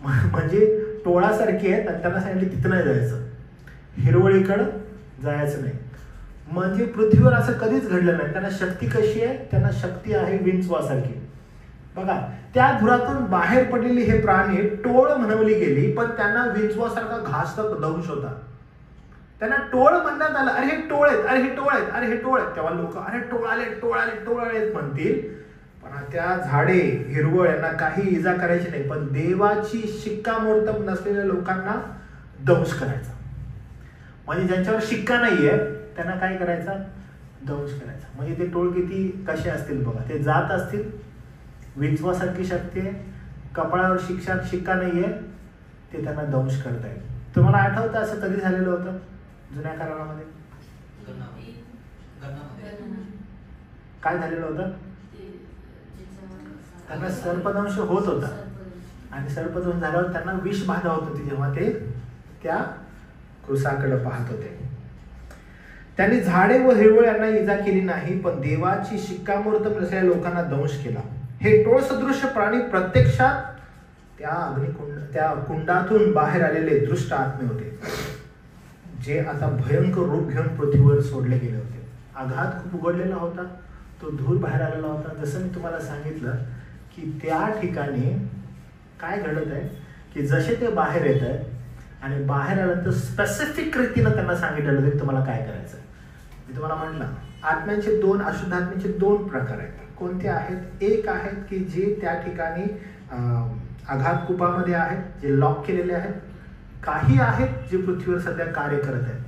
म्हणजे टोळासारखी आहेत आणि त्यांना सांगितले तिथं नाही जायचं, हिरवळीकडं जायचं नाही. म्हणजे पृथ्वीवर असं कधीच घडलं नाही. त्यांना शक्ती कशी आहे? त्यांना शक्ती आहे विंचवासारखी. बघा, त्या धुरातून बाहेर पडलेली हे प्राणी टोळ म्हणवली गेली, पण त्यांना विंचवासारखा घातक दंश होता. त्यांना टोळ म्हणण्यात आलं, अरे हे टोळ आहेत, अरे हे टोळ आहेत, अरे हे टोळ आहेत. तेव्हा लोक अरे टोळ आले, टोळ आले, टोळ आले म्हणतील, पण त्या झाडे हिरवळ यांना काही इजा करायची नाही, पण देवाची शिक्कामोर्तब नसलेल्या लोकांना दंश करायचा. म्हणजे ज्यांच्यावर शिक्का नाहीये त्यांना काय करायचा? दंश करायचा. म्हणजे ते टोळ किती कसे असतील बघा, ते जात असतील, विंचवासारखी शक्ती आहे, कपाळावर शिक्का नाहीये, ते त्यांना दंश करता येईल. तुम्हाला आठवतं असं कधी झालेलं होतं जुन्या करारामध्ये? काय झालेलं होतं? त्यांना सर्पदंश होत होता आणि सर्पदंश झाल्यावर त्यांना विषबाधा होत होती जेव्हा ते त्या क्रूसाकडे पाहत होते. त्यांनी झाडे व हिरवळ यांना इजा केली नाही, पण देवाची शिक्कामोर्तब नसलेल्या लोकांना दंश केला. हे टोळ सदृश प्राणी प्रत्यक्षात त्या कुंडातून बाहेर आलेले दृष्ट आत्मे होते, जे आता भयंकर रूप घेऊन पृथ्वीवर सोडले गेले होते. आघात खूप उघडलेला होता, तो धूर बाहेर आलेला होता. जसं मी तुम्हाला सांगितलं की त्या ठिकाणी काय घडत आहे की जसे ते बाहेर येत आहेत आणि बाहेर आल्यानंतर स्पेसिफिक रीतीनं त्यांना सांगितलेलं होतं की तुम्हाला काय करायचं. मी तुम्हाला म्हटलं आत्म्यांचे अशुद्ध आत्म्यांचे 2 प्रकार आहेत. कोणते आहेत? एक आहेत की जे त्या ठिकाणी आघात कुपामध्ये आहेत, जे लॉक केलेले आहेत. काही आहेत जे पृथ्वीवर सध्या कार्य करत आहेत.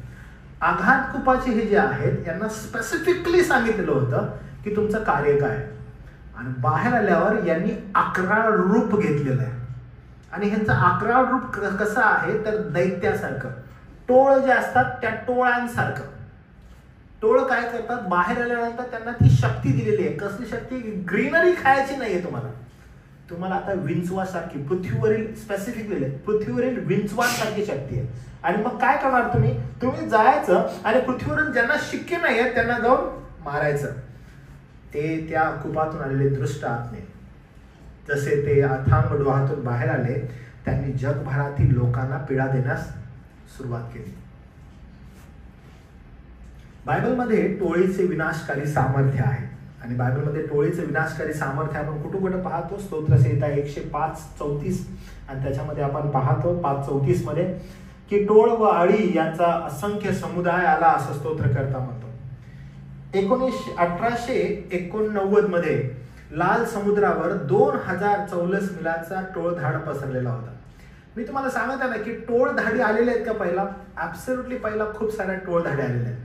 आघात कुपाचे हे जे आहेत यांना स्पेसिफिकली सांगितलेलं होतं की तुमचं कार्य काय आहे. आणि बाहेर आल्यावर यांनी 11 रूप घेतलेलं आहे. आणि ह्यांचं 11 रूप कसं आहे तर दैत्यासारखं. टोळ जे असतात त्या टोळांसारखं. टोळ काय करतात? बाहेर आल्यानंतर त्यांना ती शक्ती दिलेली आहे. कसली शक्ती? ग्रीनरी खायची नाहीये तुम्हाला आता विंचवासारखी पृथ्वीवरील स्पेसिफिक पृथ्वीवरील विंचवासारखी शक्ती आहे. आणि मग काय करणार तुम्ही जायचं आणि पृथ्वीवरून ज्यांना शक्य नाही आहे त्यांना जाऊन मारायचं. ते त्या कुपातून आलेले दृष्ट आत्मे जसे ते अथांग डोहातून बाहेर आले, त्यांनी जगभरातील लोकांना पीडा देण्यास सुरुवात केली. बायबलमध्ये टोळीचे विनाशकारी सामर्थ्य आहे. आणि बायबलमध्ये टोळीचे विनाशकारी सामर्थ्य आपण कुठं पाहतो? स्तोत्रसंहिता 105:34 आणि त्याच्यामध्ये आपण पाहतो 5:34 मध्ये की टोळ व आळी यांचा असंख्य समुदाय आला असं स्तोत्रकर्ता म्हणतो. 1889 मध्ये लाल समुद्रावर 2000 चौरस मिलाचा टोळधाड पसरलेला होता. मी तुम्हाला सांगत आहे ना की टोळधाडी आलेले आहेत का? पहिला ऍब्सोल्युटली पहिला खूप साऱ्या टोळधाडी आलेल्या आहेत.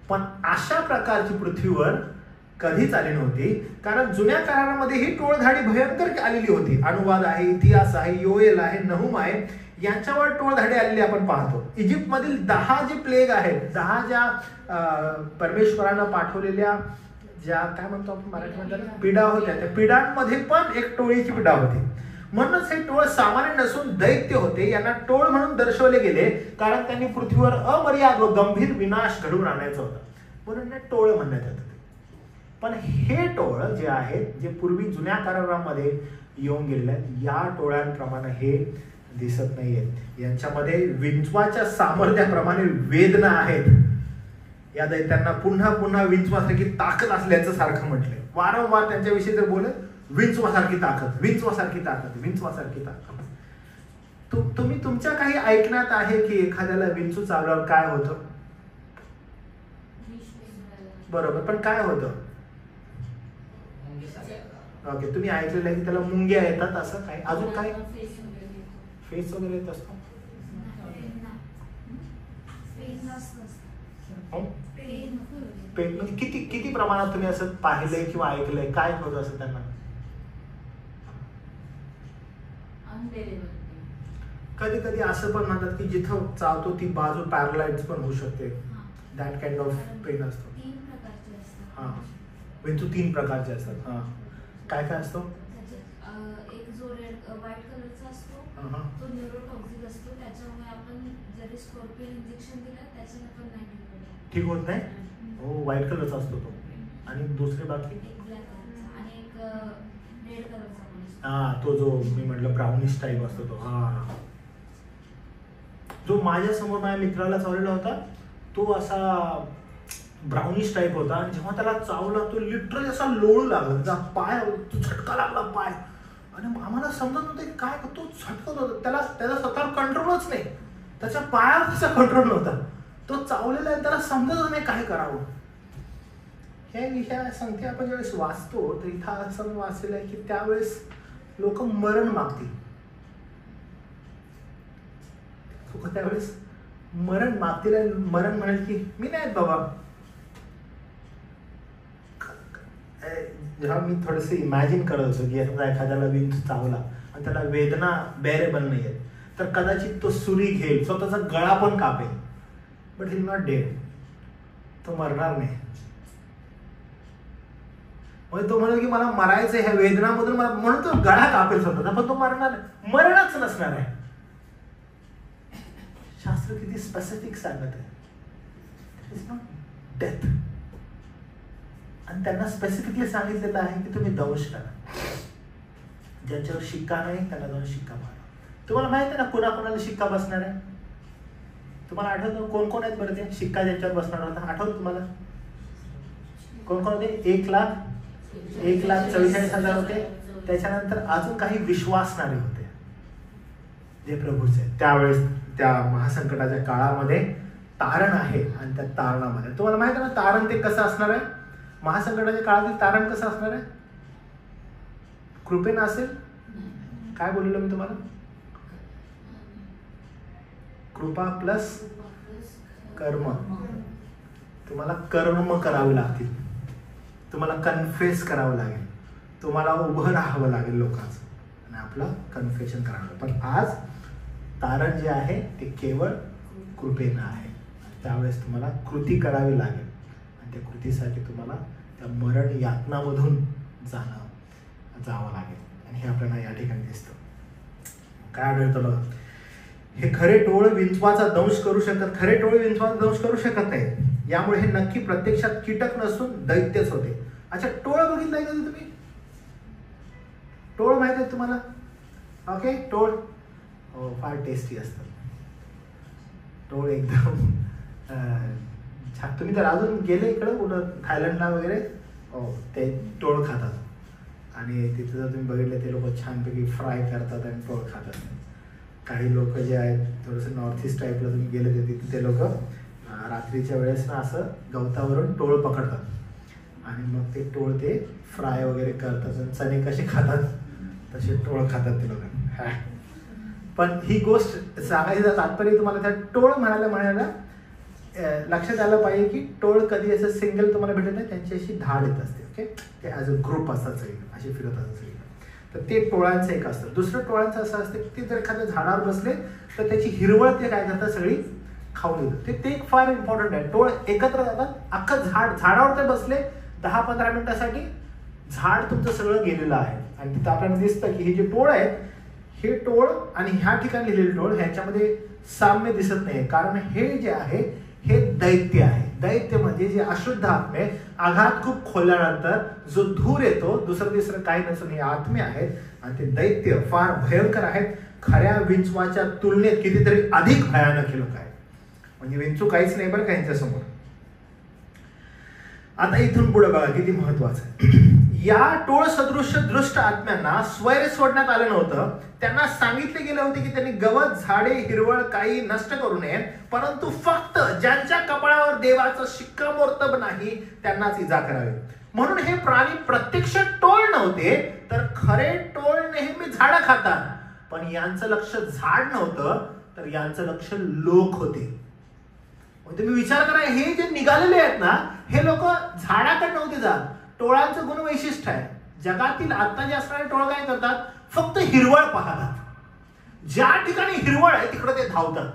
पण अशा प्रकारची पृथ्वीवर कधीच आली नव्हती. कारण जुन्या करारामध्ये ही टोळधाडी भयंकर आलेली होती. अनुवाद आहे, इतिहास आहे, योएल आहे, नहूम आहे, यांच्यावर टोळधाडी आलेली आपण पाहतो. इजिप्तमधील 10 जे प्लेग आहेत, 10 ज्या परमेश्वरानं पाठवलेल्या ज्या काय म्हणतो आपण मराठीमध्ये पीडा होत्या, त्या पीडांमध्ये पण एक टोळीची पीडा होती. म्हणूनच हे टोळ सामान्य नसून दैत्य होते. यांना टोळ म्हणून दर्शवले गेले कारण त्यांनी पृथ्वीवर अमर्याद व गंभीर विनाश घडवून आणायचा होता, म्हणून टोळ म्हणण्यात येतं. पण हे टोळ जे आहेत, जे पूर्वी जुन्या करारामध्ये येऊन गेलेले आहेत, या टोळ्यांप्रमाणे हे दिसत नाहीयेत. यांच्यामध्ये विंचवाच्या सामर्थ्याप्रमाणे वेदना आहेत. या दैत्यांना पुन्हा पुन्हा विंचवासारखी ताकद असल्याचं सारखं म्हटलंय. वारंवार त्यांच्याविषयी जर बोलत विंचवासारखी ताकद, विंचवासारखी ताकद, विंचवासारखी ताकद. तुम्ही तुमच्या काही ऐकण्यात आहे की एखाद्याला विंचू चावल्यावर काय होतं? बरोबर, पण काय होतं? ओके, तुम्ही ऐकलेलं आहे की त्याला मुंग्या येतात असं काय? अजून काय? फेस वगैरे येत असतो? म्हणजे किती प्रमाणात तुम्ही असं पाहिलंय किंवा ऐकलंय? काय होतं असं त्यांना? कधी कधी असं पण म्हणतात की जिथं चावतो ती बाजू पॅरालाइज पण होऊ शकते. दॅट काइंड ऑफ पेन असतो. हा, विंचू 3 प्रकारचे असतात. हा, काय काय असतो? एक जो व्हाईट कलरचा असतो तो न्यूरोटॉक्सिक असतो. त्याच्यामुळे आपण जरी स्कॉर्पियन इंजेक्शन दिलं त्याच्याने पण नाही ठीक होत नाही. हो, व्हाईट कलरचा असतो तो. आणि दुसरे बाकी? एक ब्लॅक कलरचा आणि एक रेड कलरचा पण असतो. हा, तो जो मी म्हटलं ब्राउनिश टाइप असतो तो. हा, जो माझ्या समोर माझ्या मित्राला चावलेला होता तो असा ब्राउनिश टाइप होता. आणि जेव्हा त्याला चावला तो लिटरली असा लोळू लागला. त्याचा पाय, तो झटका लागला पाय. आणि आम्हाला समजत नव्हतं की काय तो झटकत होता. त्याला स्वतःवर कंट्रोलच नाही. त्याच्या पायावर त्याचा कंट्रोल नव्हता. तो चावलेला आहे, त्याला समजतच नाही काय करावं. ह्या संख्या आपण ज्यावेळेस वाचतो तर इथं असं वाचलेलं आहे की त्यावेळेस लोक मरण मागतील. त्यावेळेस मरण मागतील आणि मरण म्हणेल की मी नाही बाबा. जेव्हा मी थोडंसं इमॅजिन करत होतो की एखाद्याला विंचू चावला आणि त्याला वेदना बेरेबल नाही आहेत, तर कदाचित तो सुरी घेईल, स्वतःचा गळा पण कापेल, बट ही नॉट डेड. तो मरणार नाही. म्हणजे तो म्हणेल की मला मरायचं ह्या वेदनामधून, म्हणून तो गळा कापेल स्वतःचा, पण तो मरणार नाही, मरणच नसणार आहे. शास्त्र किती स्पेसिफिक सांगत आहे, इट्स नॉट डेथ. आणि त्यांना स्पेसिफिकली सांगितलेलं आहे की तुम्ही दंश करा, ज्यांच्यावर शिक्का नाही त्यांना जाऊन शिक्का मारा. तुम्हाला माहित आहे ना कोणाकोणाला शिक्का बसणार आहे? तुम्हाला आठवतं कोण कोण आहेत बरं ते शिक्का ज्यांच्यावर बसणार होता? आठवतं तुम्हाला कोण कोण होते? 1,44,000 होते. त्याच्यानंतर अजून काही विश्वासणारे होते जे प्रभूचे. त्यावेळेस त्या महासंकटाच्या काळामध्ये तारण आहे, आणि त्या तारणामध्ये तुम्हाला माहित आहे ना तारण ते कसं असणार आहे? महासंकटाच्या काळातील तारण कसं असणार आहे? कृपेनं असेल. काय बोललो मी तुम्हाला? कृपा प्लस कर्म. तुम्हाला कर्म करावे लागतील, तुम्हाला कन्फेस करावं लागेल, तुम्हाला उभं राहावं लागेल लोकांचं आणि आपलं कन्फेशन करावं. पण आज तारण जे आहे ते केवळ कृपेनं आहे. त्यावेळेस तुम्हाला कृती करावी लागेल, आणि त्या कृतीसाठी तुम्हाला त्या मरण यातनामधून जावं लागेल. आणि हे आपल्याला या ठिकाणी दिसतं. काय आढळतं? हे खरे टोळ विंचवाचा दंश करू शकत, खरे टोळ विंचवाचा दंश करू शकत नाही. यामुळे हे नक्की प्रत्यक्षात कीटक नसून दैत्यच होते. अच्छा, टोळ बघितलंय का तुम्ही? टोळ माहित आहे तुम्हाला? ओके, टोळ फार टेस्टी असतात. टोळ एकदम छान. तुम्ही तर अजून गेले इकडं कुठं थायलंडला वगैरे, ते टोळ खातात. आणि तिथे जर तुम्ही बघितलं ते लोक छानपैकी फ्राय करतात आणि टोळ खातात. काही लोक जे आहेत थोडंसं नॉर्थ ईस्ट टाईपला तुम्ही गेले तिथे ते लोक रात्रीच्या वेळेस ना असं गवतावरून टोळ पकडतात आणि मग ते टोळ ते फ्राय वगैरे करतात. चणे कसे खातात तसे टोळ खातात ते लोक. पण ही गोष्ट सांगायचं तात्पर्य तुम्हाला त्या टोळ म्हणायला लक्षात आलं पाहिजे की टोळ कधी असं सिंगल तुम्हाला भेटत नाही, त्यांची अशी धाड येत असते. ओके, ते ॲज अ ग्रुप असतात सगळी असे फिरत असतात सगळी. तर ते टोळांचं एक असतं. दुसरं टोळांचं असं असतं की ते जर एखाद्या झाडावर बसले तर त्याची हिरवळ ते काय करतात सगळी खाऊन येतात. ते एक फार इम्पॉर्टंट आहे. टोळ एकत्र जातात, अख्खं झाडावर ते बसले 10-15 मिनिटासाठी झाड तुमचं सगळं गेलेलं आहे. आणि तिथं आपल्याला दिसतं की हे जे टोळ आहेत, हे टोळ आणि ह्या ठिकाणी लिहिलेले टोळ ह्याच्यामध्ये साम्य दिसत नाही. कारण हे जे आहे हे दैत्य आहे. दैत्य म्हणजे जे अशुद्ध आत्मे आघात खूप खोलल्यानंतर जो धूर येतो, दुसरं तिसरं काही नसून हे आत्मे आहेत. आणि ते दैत्य फार भयंकर आहेत. खऱ्या विंचवाच्या तुलनेत कितीतरी अधिक भयानक हे लोक आहेत. म्हणजे विंचू काहीच नाही बरं का यांच्यासमोर. आता इथून पुढे बघा किती महत्वाचं आहे. या टोळ सदृश्य दृष्ट आत्म्यांना स्वैर सोडण्यात आलं नव्हतं. त्यांना सांगितले गेले होते की त्यांनी गवत, झाडे, हिरवळ काही नष्ट करू नये, परंतु फक्त ज्यांच्या कपाळावर देवाचं शिक्कामोर्तब नाही त्यांनाच इजा करावी. म्हणून हे प्राणी प्रत्यक्ष टोळ नव्हते, तर खरे टोळ नेहमी झाडं खातात. पण यांचं लक्ष झाड नव्हतं, तर यांचं लक्ष लोक होते. तुम्ही विचार करा, हे जे निघालेले आहेत ना, हे लोक झाडाकडे नव्हते जात. टोळांचं गुण वैशिष्ट्य आहे. जगातील आता जे असणारे टोळ काय करतात? फक्त हिरवळ पाहतात. ज्या ठिकाणी हिरवळ आहे तिकडे ते धावतात.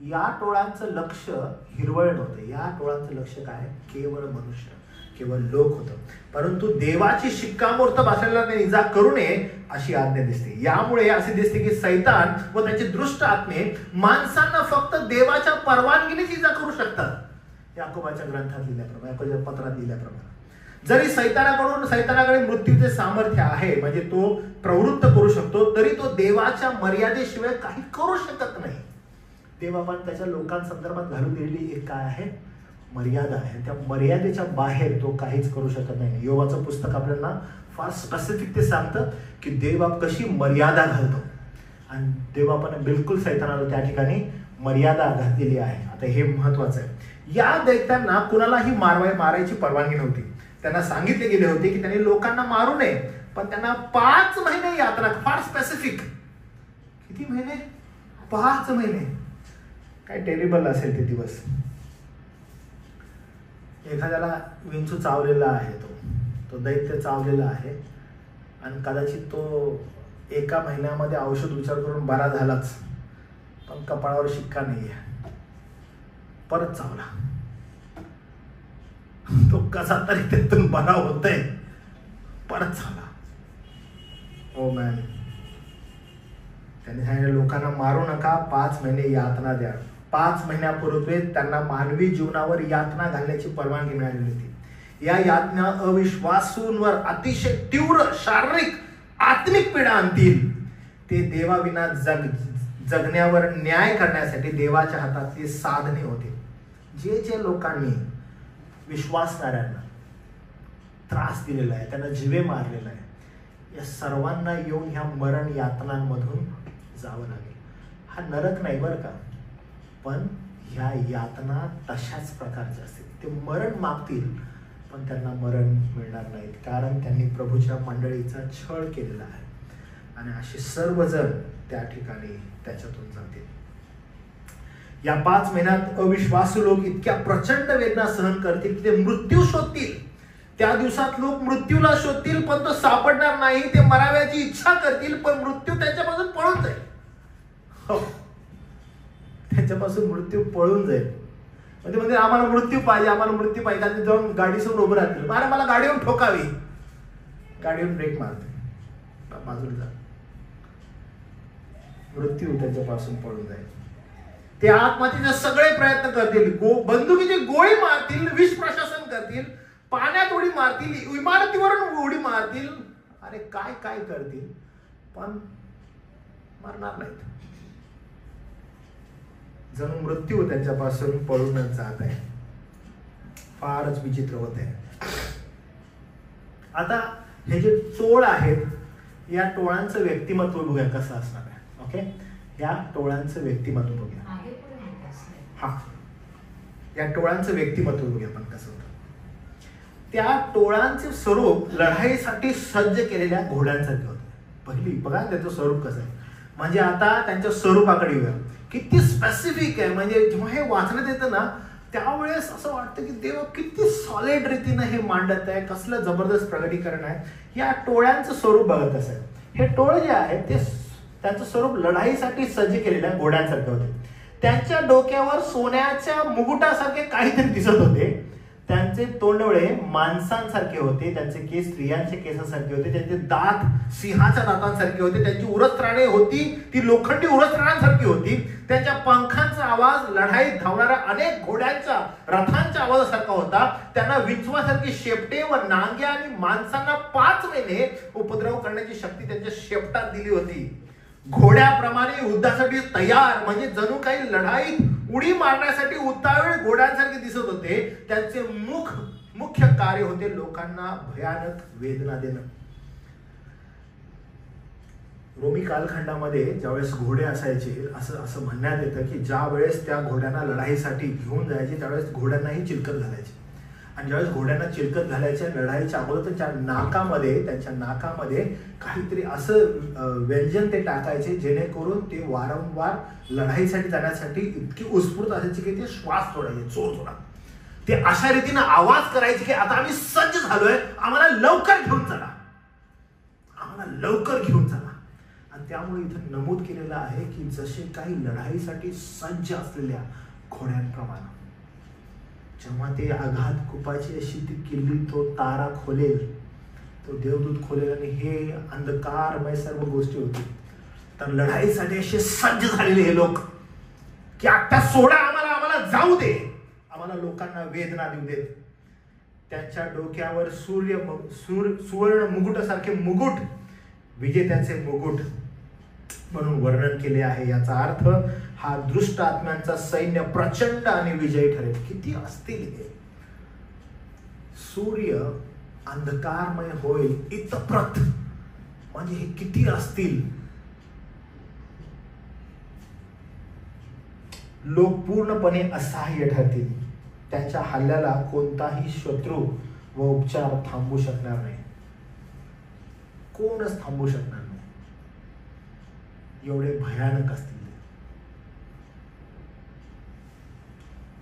या टोळांचं लक्ष हिरवळ नव्हतं. या टोळांचं लक्ष काय? केवळ मनुष्य, केवळ लोक होतं. परंतु देवाची शिक्कामोर्तब असलेला इजा करू नये अशी आज्ञा दिसते. यामुळे असे दिसते की सैतान व त्याचे दृष्ट आत्मे माणसांना फक्त देवाच्या परवानगीनेच इजा करू शकतात. याकोबाच्या ग्रंथात लिहिल्याप्रमाणे, याकोबाच्या पत्रात लिहिल्याप्रमाणे, जरी सैतानाकडे मृत्यूचे सामर्थ्य आहे, म्हणजे तो प्रवृत्त करू शकतो, तरी तो देवाच्या मर्यादेशिवाय काही करू शकत नाही. देव पण त्याच्या लोकांसंदर्भात घालून दिलेली एक काय आहे? मर्यादा आहे. त्या मर्यादेच्या बाहेर तो काहीच करू शकत नाही. योबाचं पुस्तक आपल्याला फार स्पेसिफिक ते सांगतं की देवबाप कशी मर्यादा घालतो, आणि देवबापाने बिलकुल सैतानाला त्या ठिकाणी मर्यादा घातलेली आहे. आता हे महत्वाचं आहे. या दैत्यांना कुणालाही मारायची परवानगी नव्हती. त्यांना सांगितले गेले होते की त्यांनी लोकांना मारू नये, पण त्यांना 5 महिने यात्रा. फार स्पेसिफिक. किती महिने? 5 महिने. काय टेरिबल असेल ते दिवस. एखाद्याला विंचू चावलेला आहे, तो दैत्य चावलेला आहे, आणि कदाचित तो एका महिन्यामध्ये औषध उपचार करून बरा झालाच, पण कपाळावर शिक्का नाहीये. परत चावला. तो कसा तरी त्यातून बरा होतोय, परत चावला. ओ मॅन, त्यांनी सांगितलं लोकांना मारू नका, 5 महिने यातना द्या. 5 महिन्यापूर्वी त्यांना मानवी जीवनावर यातना घालण्याची परवानगी मिळालेली होती. या यातना अविश्वासूंवर अतिशय तीव्र शारीरिक आत्मिक पीडा आणतील. ते देवाविना जगण्यावर न्याय करण्यासाठी देवाच्या हातातली साधने होते. जे लोकांनी विश्वासणाऱ्यांना त्रास दिलेला आहे, त्यांना जीवे मारलेला आहे, या सर्वांना येऊन ह्या मरण यातनांमधून जावं लागेल. हा नरक नाही बरं का, पण ह्या यातना तशाच प्रकारच्या असतील. ते मरण मागतील पण त्यांना मरण मिळणार नाहीत, कारण त्यांनी प्रभूच्या मंडळीचा छळ केलेला आहे. आणि असे सर्वजण त्या ठिकाणी त्याच्यातून जातील. या 5 महिन्यात अविश्वासू लोक इतक्या प्रचंड वेदना सहन करतील की ते मृत्यू शोधतील. त्या दिवसात लोक मृत्यूला शोधतील पण तो सापडणार नाही. ते मराव्याची इच्छा करतील पण मृत्यू त्यांच्यापासून पळून जाईल. त्यांच्यापासून मृत्यू पळून जाईल. म्हणजे आम्हाला मृत्यू पाहिजे, आम्हाला मृत्यू पाहिजे. आणि जाऊन गाडीसमोर उभं राहतील, अरे मला गाडीवर ठोकावी, गाडीवर ब्रेक मारते, बाजूला जा. मृत्यू त्यांच्यापासून पळून जाईल. ते आत्महत्येचे सगळे प्रयत्न करतील, बंदुकीची गोळी मारतील, विष प्रशासन करतील, पाण्यात उडी मारतील, इमारतीवरून उडी मारतील, अरे काय काय करतील पण मरणार नाहीत. जणू मृत्यू त्यांच्यापासून पळूनच जात आहे. फारच विचित्र होत आहे. आता हे जे टोळ आहेत, या टोळांचं व्यक्तिमत्व बघूया कसं असणार आहे. ओके, या टोळांचं व्यक्तिमत्व बघूया. हा, या टोळांचं व्यक्तिमत्व बघूया आपण कसं होतं. त्या टोळांचे स्वरूप लढाईसाठी सज्ज केलेल्या घोड्यांसारखे होते. पहिली बघा त्याचं स्वरूप कसं आहे. म्हणजे आता त्यांच्या स्वरूपाकडे येऊया. किती स्पेसिफिक आहे. म्हणजे जेव्हा हे वाचण्यात येतं ना, त्यावेळेस असं वाटतं की देव किती सॉलिड रीतीनं हे मांडत आहे, कसलं जबरदस्त प्रगटीकरण आहे. या टोळ्यांचं स्वरूप बघत असं आहे. हे टोळ जे आहे ते त्यांचं स्वरूप लढाईसाठी सज्ज केलेल्या घोड्यांसारखे होते. त्यांच्या डोक्यावर सोन्याच्या मुकुटासारखे काहीतरी दिसत होते. त्यांचे तोंडवळे माणसांसारखे होते, त्यांचे केस स्त्रियांचे केसासारखे होते, त्यांचे दात सिंहाच्या दातांसारखे होते, त्यांची उरस्त्राणे होती ती लोखंडी उरस्त्राणांसारखी होती. त्यांच्या पंखांचा आवाज लढाईत धावणाऱ्या अनेक घोड्यांच्या रथांच्या आवाजासारखा होता. त्यांना विंचवासारखी शेपटे व नांग्या आणि माणसांना 5 महिने उपद्रव करण्याची शक्ती त्यांच्या शेपटात दिली होती. घोड्याप्रमाणे युद्धासाठी तयार, म्हणजे जणू काही लढाईत उडी मारण्यासाठी उतावीळ घोड्यांसारखे दिसत होते. त्यांचे मुख्य कार्य होते लोकांना भयानक वेदना देणं. रोमी कालखंडामध्ये ज्यावेळेस घोडे असायचे, असं म्हणण्यात येतं की ज्या वेळेस त्या घोड्यांना लढाईसाठी घेऊन जायचे त्यावेळेस घोड्यांनाही चिलखत घालायचे. आणि ज्यावेळेस घोड्यांना चिलखत घालायच्या लढाईच्या अगोदर त्यांच्या नाकामध्ये काहीतरी असं व्यंजन ते टाकायचे जेणेकरून ते वारंवार लढाईसाठी जाण्यासाठी इतकी उत्स्फूर्त असायची की ते श्वास सोडायचे जोरजोरात. ते अशा रीतीने आवाज करायचे की आता आम्ही सज्ज झालोय, आम्हाला लवकर घेऊन चला, आम्हाला लवकर घेऊन चला. आणि त्यामुळे इथं नमूद केलेलं आहे की जसे काही लढाईसाठी सज्ज असलेल्या घोड्यांप्रमाणे जेव्हा ते आघात कुपाची अशी ती किल्ली तो तारा खोलेल, तो देवदूत खोलेल आणि हे अंधकारमय सर्व गोष्टी होती. तर लढाईसाठी असे सज्ज झालेले हे लोक की आता सोडा आम्हाला जाऊ दे, आम्हाला लोकांना वेदना देऊ देत. त्यांच्या डोक्यावर सुवर्ण मुकुटासारखे मुकुट, विजेत्याचे मुकुट म्हणून वर्णन केले आहे. याचा अर्थ हा दृष्ट आत्म्यांचा सैन्य प्रचंड आणि विजयी ठरेल. किती असतील हे. सूर्य अंधकारमय होईल इतप्रत, म्हणजे हे किती असतील. लोक पूर्णपणे असहाय्य ठरतील. त्यांच्या हल्ल्याला कोणताही शत्रू व उपचार थांबू शकणार नाही. कोणच थांबू शकणार नाही. एवढे भयानक असतील.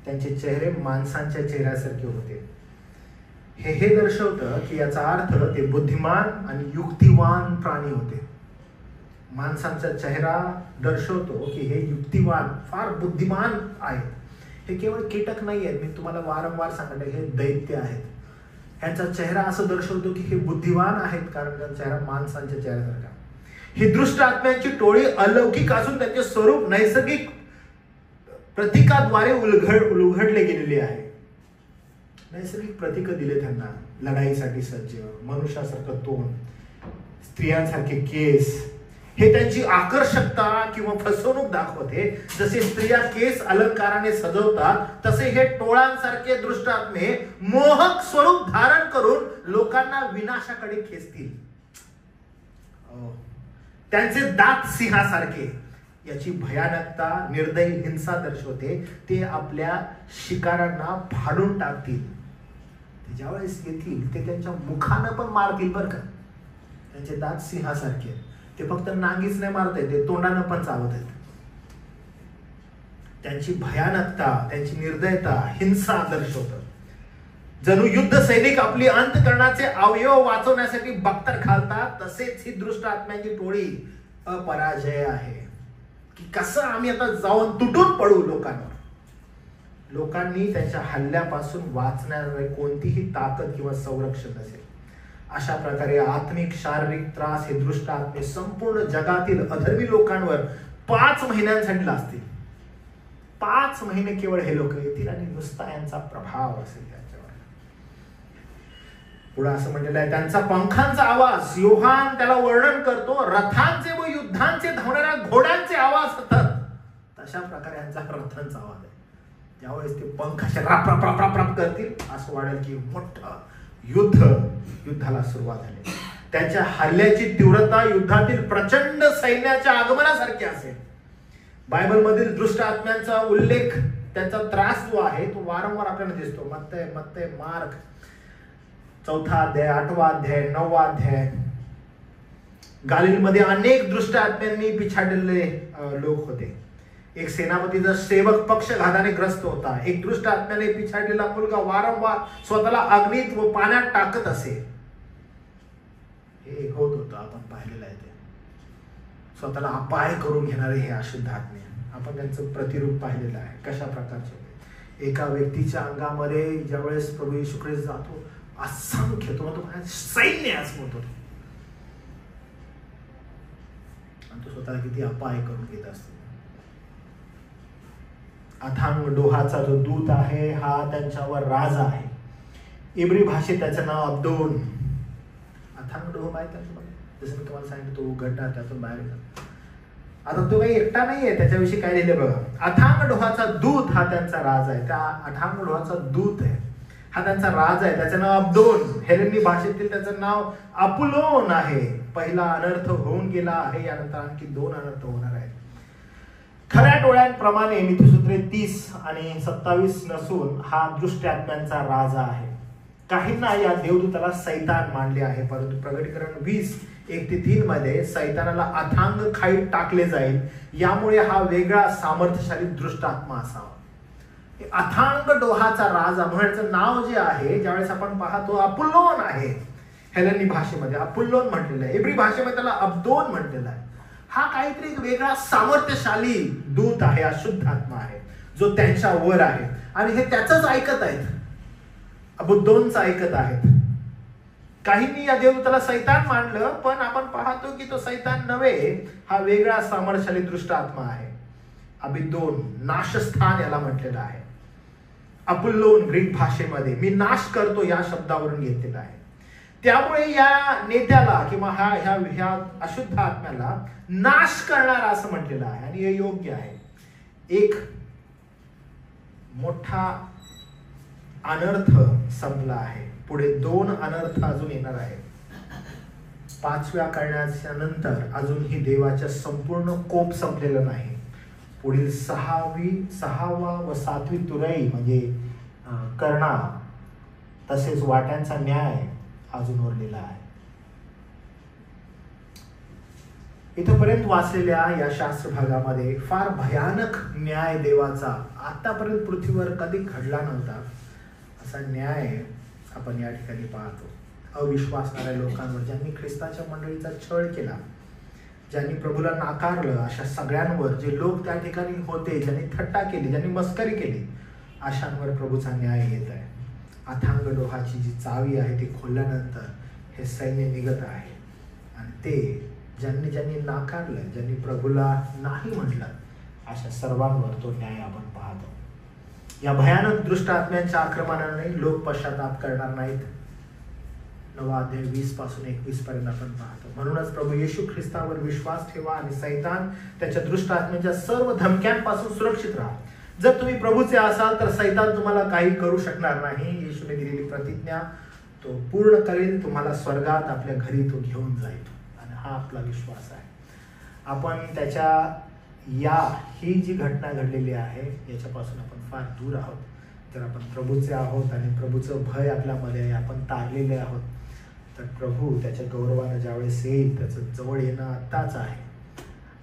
त्यांचे चेहरे माणसांच्या चेहऱ्यासारखे होते. हे दर्शवतं की याचा अर्थ ते बुद्धिमान आणि युक्तिवान प्राणी होते. माणसांचा चेहरा दर्शवतो की हे युक्तिवान फार बुद्धिमान आहेत. हे केवळ कीटक नाही आहेत, मी तुम्हाला वारंवार सांगते, हे दैत्य आहेत. ह्यांचा चेहरा असं दर्शवतो की हे बुद्धिमान आहेत, कारण त्यांचा चेहरा माणसांच्या चेहऱ्यासारखा. ही दुष्ट आत्म्यांची टोळी अलौकिक असून त्यांचे स्वरूप नैसर्गिक प्रतीकाद्वारे उलगडले गेलेले आहे. नैसर्गिक प्रतीक दिले त्यांना. लढाईसाठी सज्ज, मनुष्यासारखं तोंड, स्त्रियांसारखे केस. हे त्यांची आकर्षकता किंवा फसवणूक दाखवते. जसे स्त्रिया केस अलंकाराने सजवतात, तसे हे टोळांसारखे दुष्ट आत्मे मोहक स्वरूप धारण करून लोकांना विनाशाकडे खेचतील. त्यांचे दात सिंहासारखे. याची भयानकता निर्दयी हिंसा दर्शवते. ते आपल्या शिकारांना फाडून टाकतील. ते ज्यावेळेस येतील ते त्यांच्या मुखानं पण मारतील बरं का. त्यांचे दात सिंहासारखे. ते फक्त नांगीच नाही मारत आहेत, ते तोंडानं पण चावत आहेत. त्यांची भयानकता, त्यांची निर्दयता, हिंसा दर्शवतं. जणू युद्ध सैनिक आपली अंतकरणाचे अवयव वाचवण्यासाठी बख्तर घालतात, तसेच ही दुष्ट आत्म्यांची टोळी अपराजय आहे. की कसं आम्ही आता जाऊन तुटून पडू लोकांवर. लोकांनी त्यांच्या हल्ल्यापासून वाचण्यासाठी कोणतीही ताकद किंवा संरक्षण नसेल. अशा प्रकारे आत्मिक शारीरिक त्रास हे दुष्ट आत्मे संपूर्ण जगातील अधर्मी लोकांवर 5 महिन्यांसाठी लाजतील. 5 महिने केवळ हे लोक येतील आणि नुसता यांचा प्रभाव असेल त्यांच्यावर. पुढे असं म्हटलेलं आहे, त्यांचा पंखांचा आवाज, योहान त्याला वर्णन करतो, रथांचे व युद्धांचे धावणाऱ्या घोड्यांचे आवाज होतात. तशा प्रकारे यांचा रथांचा आवाज आहे. ज्यावेळेस ते पंख असे राप राप राप राप राप करतील, असं वाटेल की मोठं युद्धाला सुरुवात झाली. त्यांच्या हल्ल्याची तीव्रता युद्धातील प्रचंड सैन्याच्या आगमनासारखी असेल. बायबलमधील दुष्ट आत्म्यांचा उल्लेख, त्यांचा त्रास जो आहे तो वारंवार आपल्याला दिसतो. मत्तय, मार्क 4 अध्याय, 8 अध्याय, 9 अध्याय. गालिलमध्ये अनेक दुष्ट आत्म्यांनी पिछाडलेले लोक होते. एक सेनापतीचा सेवक पक्षघाताने ग्रस्त होता. एक दुष्ट आत्म्याने पिछाडलेला मुलगा वारंवार स्वतःला अग्नीत व पाण्यात टाकत असे. हे होत होतं, आपण पाहिलेलं आहे. ते स्वतःला अपाय करून घेणारे हे अशुद्ध आत्मे, आपण त्यांचं प्रतिरूप पाहिलेलं आहे. कशा प्रकारचे. एका व्यक्तीच्या अंगामध्ये ज्यावेळेस प्रभू येशू ख्रिस्त जातो, असंख्य सैन्य असं म्हणतो, आणि तो स्वतःला किती अपाय करून घेत असतो. अथांग डोहाचा जो दूत आहे हा त्यांच्यावर राजा आहे. इब्री भाषेत त्याचं नाव अब्दोन. अथांग डोह माहिती आहे तुम्हाला? जसं मी तुम्हाला सांगितलं, तो उघडला त्यातून बाहेर येतात. आता तो काही एकटा नाहीये, त्याच्याविषयी काय लिहिलं बघा. अथांग डोहाचा दूत हा त्यांचा राजा आहे. त्या अथांग डोहाचा दूत आहे हा त्यांचा राजा आहे. त्याचं नाव अब्दोन. हेलेनी भाषेतील त्याचं नाव अपुलोन आहे. पहिला अनर्थ होऊन गेला आहे, यानंतर आणखी 2 अनर्थ होणार आहेत. खऱ्या टोळ्यांप्रमाणे नीतिसूत्रे 30 आणि 27 नसून हा दुष्ट आत्म्यांचा राजा आहे. काहींना या देवदूताला सैतान मानले आहे, परंतु प्रकटीकरण 20:1-3 मध्ये सैतानाला अथांग खाईत टाकले जाईल. यामुळे हा वेगळा सामर्थ्यशाली दृष्ट आत्मा असावा. अथांग डोहाचा राजा म्हणायचं नाव जे आहे, ज्यावेळेस आपण पाहतो अपुल्लोन आहे. हेलेनी भाषेमध्ये अपुल्लोन म्हटलेलं आहे. इब्री भाषेमध्ये त्याला अब्दोन म्हटलेलं आहे. हा काहीतरी एक वेगळा सामर्थ्यशाली दूत आहे, अशुद्ध आत्मा आहे, जो त्यांच्या वर आहे. आणि हे त्याचंच ऐकत आहेत, अबुद्दोनचं ऐकत आहेत. काहींनी या देवदूताला सैतान मानलं, पण आपण पाहतो की तो सैतान नव्हे, हा वेगळा सामर्थ्यशाली दृष्ट आत्मा आहे. अबिद्दोन, नाशस्थान याला म्हटलेलं आहे. अपुल्लोन ग्रीक भाषेमध्ये मी नाश करतो या शब्दावरून घेतलेला आहे. त्यामुळे या नेत्याला किंवा ह्या अशुद्ध आत्म्याला नाश करणारा असं म्हटलेलं आहे, आणि हे योग्य आहे. एक मोठा अनर्थ संपला आहे, पुढे 2 अनर्थ अजून येणार आहेत. 5व्या करण्याच्या नंतर अजूनही देवाच्या संपूर्ण कोप संपलेला नाही. पुढील 6वा व 7वी तुरई म्हणजे करणा, तसेच वाट्यांचा न्याय अजून उरलेला आहे. इथपर्यंत वाचलेल्या या शास्त्र भागामध्ये फार भयानक न्याय देवाचा आतापर्यंत पृथ्वीवर कधी घडला नव्हता असा न्याय आपण या ठिकाणी पाहतो. अविश्वासणाऱ्या लोकांवर, ज्यांनी ख्रिस्ताच्या मंडळीचा छळ केला, ज्यांनी प्रभूला नाकारलं अशा सगळ्यांवर, जे लोक त्या ठिकाणी होते, ज्यांनी थट्टा केली, ज्यांनी मस्करी केली, अशांवर प्रभूचा न्याय येत आहे. अथांग डोहाची जी चावी आहे ती खोलल्यानंतर हे सैन्य निघत आहे. आणि ते ज्यांनी नाकारलं, ज्यांनी प्रभूला नाही म्हटलं, अशा सर्वांवर तो न्याय आपण पाहतो. या भयानक दुष्ट आत्म्यांच्या आक्रमणाने लोक पश्चाताप करणार नाहीत. 9 अध्याय 20 पासून 21 पर्यंत आपण पाहतो. म्हणूनच प्रभू येशू ख्रिस्तावर विश्वास ठेवा आणि सैतान त्याच्या दुष्ट आत्म्यांच्या सर्व धमक्यांपासून सुरक्षित राहा. जर तुम्ही प्रभूचे असाल तर सैतान तुम्हाला काही करू शकणार नाही. येशूने दिलेली प्रतिज्ञा तो पूर्ण करेल. तुम्हाला स्वर्गात आपल्या घरी तो घेऊन जाईल आणि हा आपला विश्वास आहे. आपण त्याच्या ही जी घटना घडलेली आहे याच्यापासून आपण फार दूर आहोत. जर आपण प्रभूचे आहोत आणि प्रभूचं भय आपल्यामध्ये आहे, आपण तारलेले आहोत, तर प्रभू त्याच्या गौरवानं ज्यावेळेस येईल त्याचं जवळ येणं आत्ताच आहे.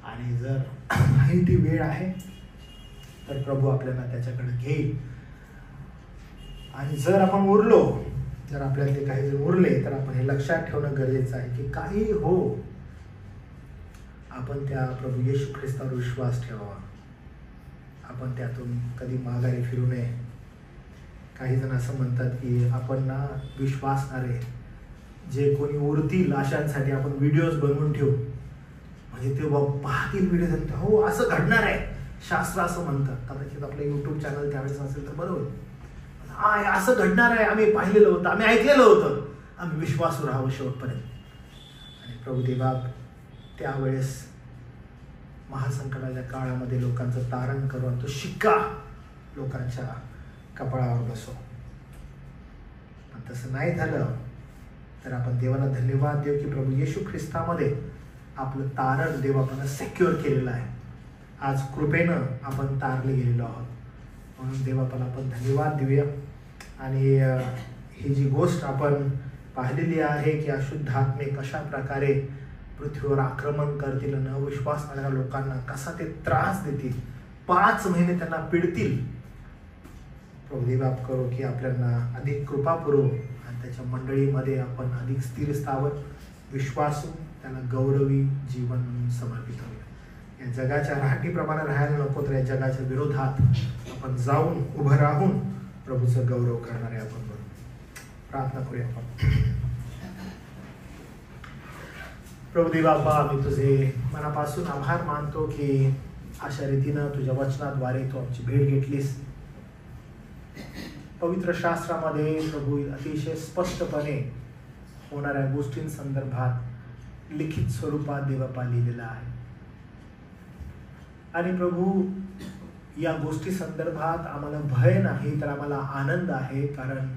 आणि जर ही ती वेळ आहे तर प्रभू आपल्याला त्याच्याकडे घेईल. आणि जर आपण उरलो, जर आपल्यातले काही जर उरले, तर आपण हे लक्षात ठेवणं गरजेचं आहे की काही हो, आपण त्या प्रभू येशू ख्रिस्तावर विश्वास ठेवावा. आपण त्यातून कधी माघारी फिरू नये. काही जण असं म्हणतात की आपण ना विश्वासणारे जे कोणी उरतील अशांसाठी आपण व्हिडिओज बनवून ठेवू, म्हणजे ते पाहतील व्हिडिओ, हो असं घडणार आहे, शास्त्र असं म्हणतात. कदाचित आपलं यूट्यूब चॅनल त्यावेळेस असेल तर बरोबर, असं घडणार आहे, आम्ही पाहिलेलं होतं, आम्ही ऐकलेलं होतं, आम्ही विश्वासू राहावं शेवटपर्यंत. आणि प्रभू देवा त्यावेळेस महासंकटाच्या काळामध्ये लोकांचं तारण करू आणि तो शिक्का लोकांच्या कपाळावर बसो. पण तसं नाही झालं तर आपण देवाला धन्यवाद देऊ की प्रभू येशू ख्रिस्तामध्ये आपलं तारण देव आपण सेक्युअर केलेलं आहे. आज कृपेनं आपण तारले गेलेलो आहोत. म्हणून देवाला आपण धन्यवाद देऊया. आणि ही जी गोष्ट आपण पाहिलेली आहे की अशुद्ध आत्मे कशा प्रकारे पृथ्वीवर आक्रमण करतील आणि अविश्वास करणाऱ्या लोकांना कसा ते त्रास देतील, 5 महिने त्यांना पिडतील. प्रभुदेवाप करो की आपल्याला अधिक कृपा पुरवो आणि त्याच्या मंडळीमध्ये आपण अधिक स्थिर स्थावर विश्वासू त्याला गौरवी जीवन म्हणून समर्पित होऊया. या जगाच्या राहटीप्रमाणे राहायला नको, तर या जगाच्या विरोधात आपण जाऊन उभं राहून प्रभूचं गौरव करणारे आपण बनू. प्रार्थना करूया आपण. प्रभुदेवा, आम्ही तुझे मनापासून आभार मानतो की अशा रीतीनं तुझ्या वचनाद्वारे तू आमची भेट घेतलीस. पवित्र शास्त्रामध्ये प्रभू अतिशय स्पष्टपणे होणाऱ्या गोष्टींसंदर्भात लिखित स्वरूपात देवबापा लिहिलेला आहे. आणि प्रभू या गोष्टी संदर्भात आम्हाला भय नाही तर आम्हाला आनंद आहे, कारण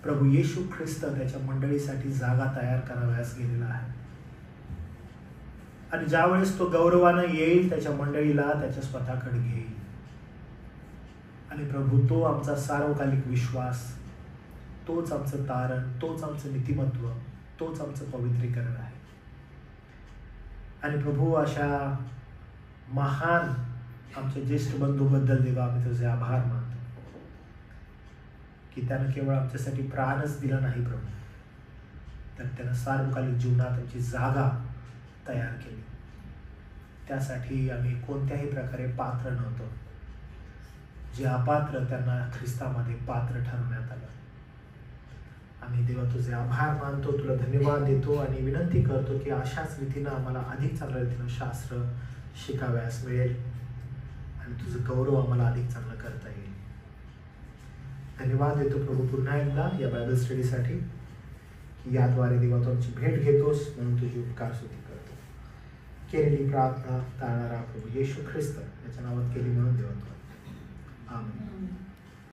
प्रभू येशू ख्रिस्त त्याच्या मंडळीसाठी जागा तयार करावयास गेलेला आहे. आणि ज्यावेळेस तो गौरवानं येईल त्याच्या मंडळीला त्याच्या स्वतःकडे घेईल. आणि प्रभू तो आमचा सार्वकालिक विश्वास, तोच आमचं तारण, तोच आमचं नीतिमत्व, तोच आमचं पवित्रीकरण आहे. आणि प्रभू अशा महान आमच्या ज्येष्ठ बंधूबद्दल देवा आम्ही तुझे आभार मानतो की त्यानं केवळ आमच्यासाठी प्राणच दिला नाही प्रभू, तर त्यानं सार्वकालिक जीवनात आमची जागा तयार केली. त्यासाठी आम्ही कोणत्याही प्रकारे पात्र नव्हतो. जे अपात्र त्यांना ख्रिस्तामध्ये पात्र ठरवण्यात आलं. आम्ही देवा तुझे आभार मानतो, तुला धन्यवाद देतो आणि विनंती करतो की अशाच रीतीनं आम्हाला अधिक चांगल्या रीतीनं शास्त्र शिकाव्यास मिळेल आणि तुझं गौरव आम्हाला अधिक चांगलं करता येईल. धन्यवाद देतो प्रभू पुन्हा एकदा या बायबल स्टडीसाठी की याद्वारे देवा तू आमची भेट घेतोस, म्हणून तुझी उपकार स्तुती करतो. केलेली प्रार्थना तारणारा प्रभू येशू ख्रिस्त याच्या नावात केली म्हणून देवा. आमेन.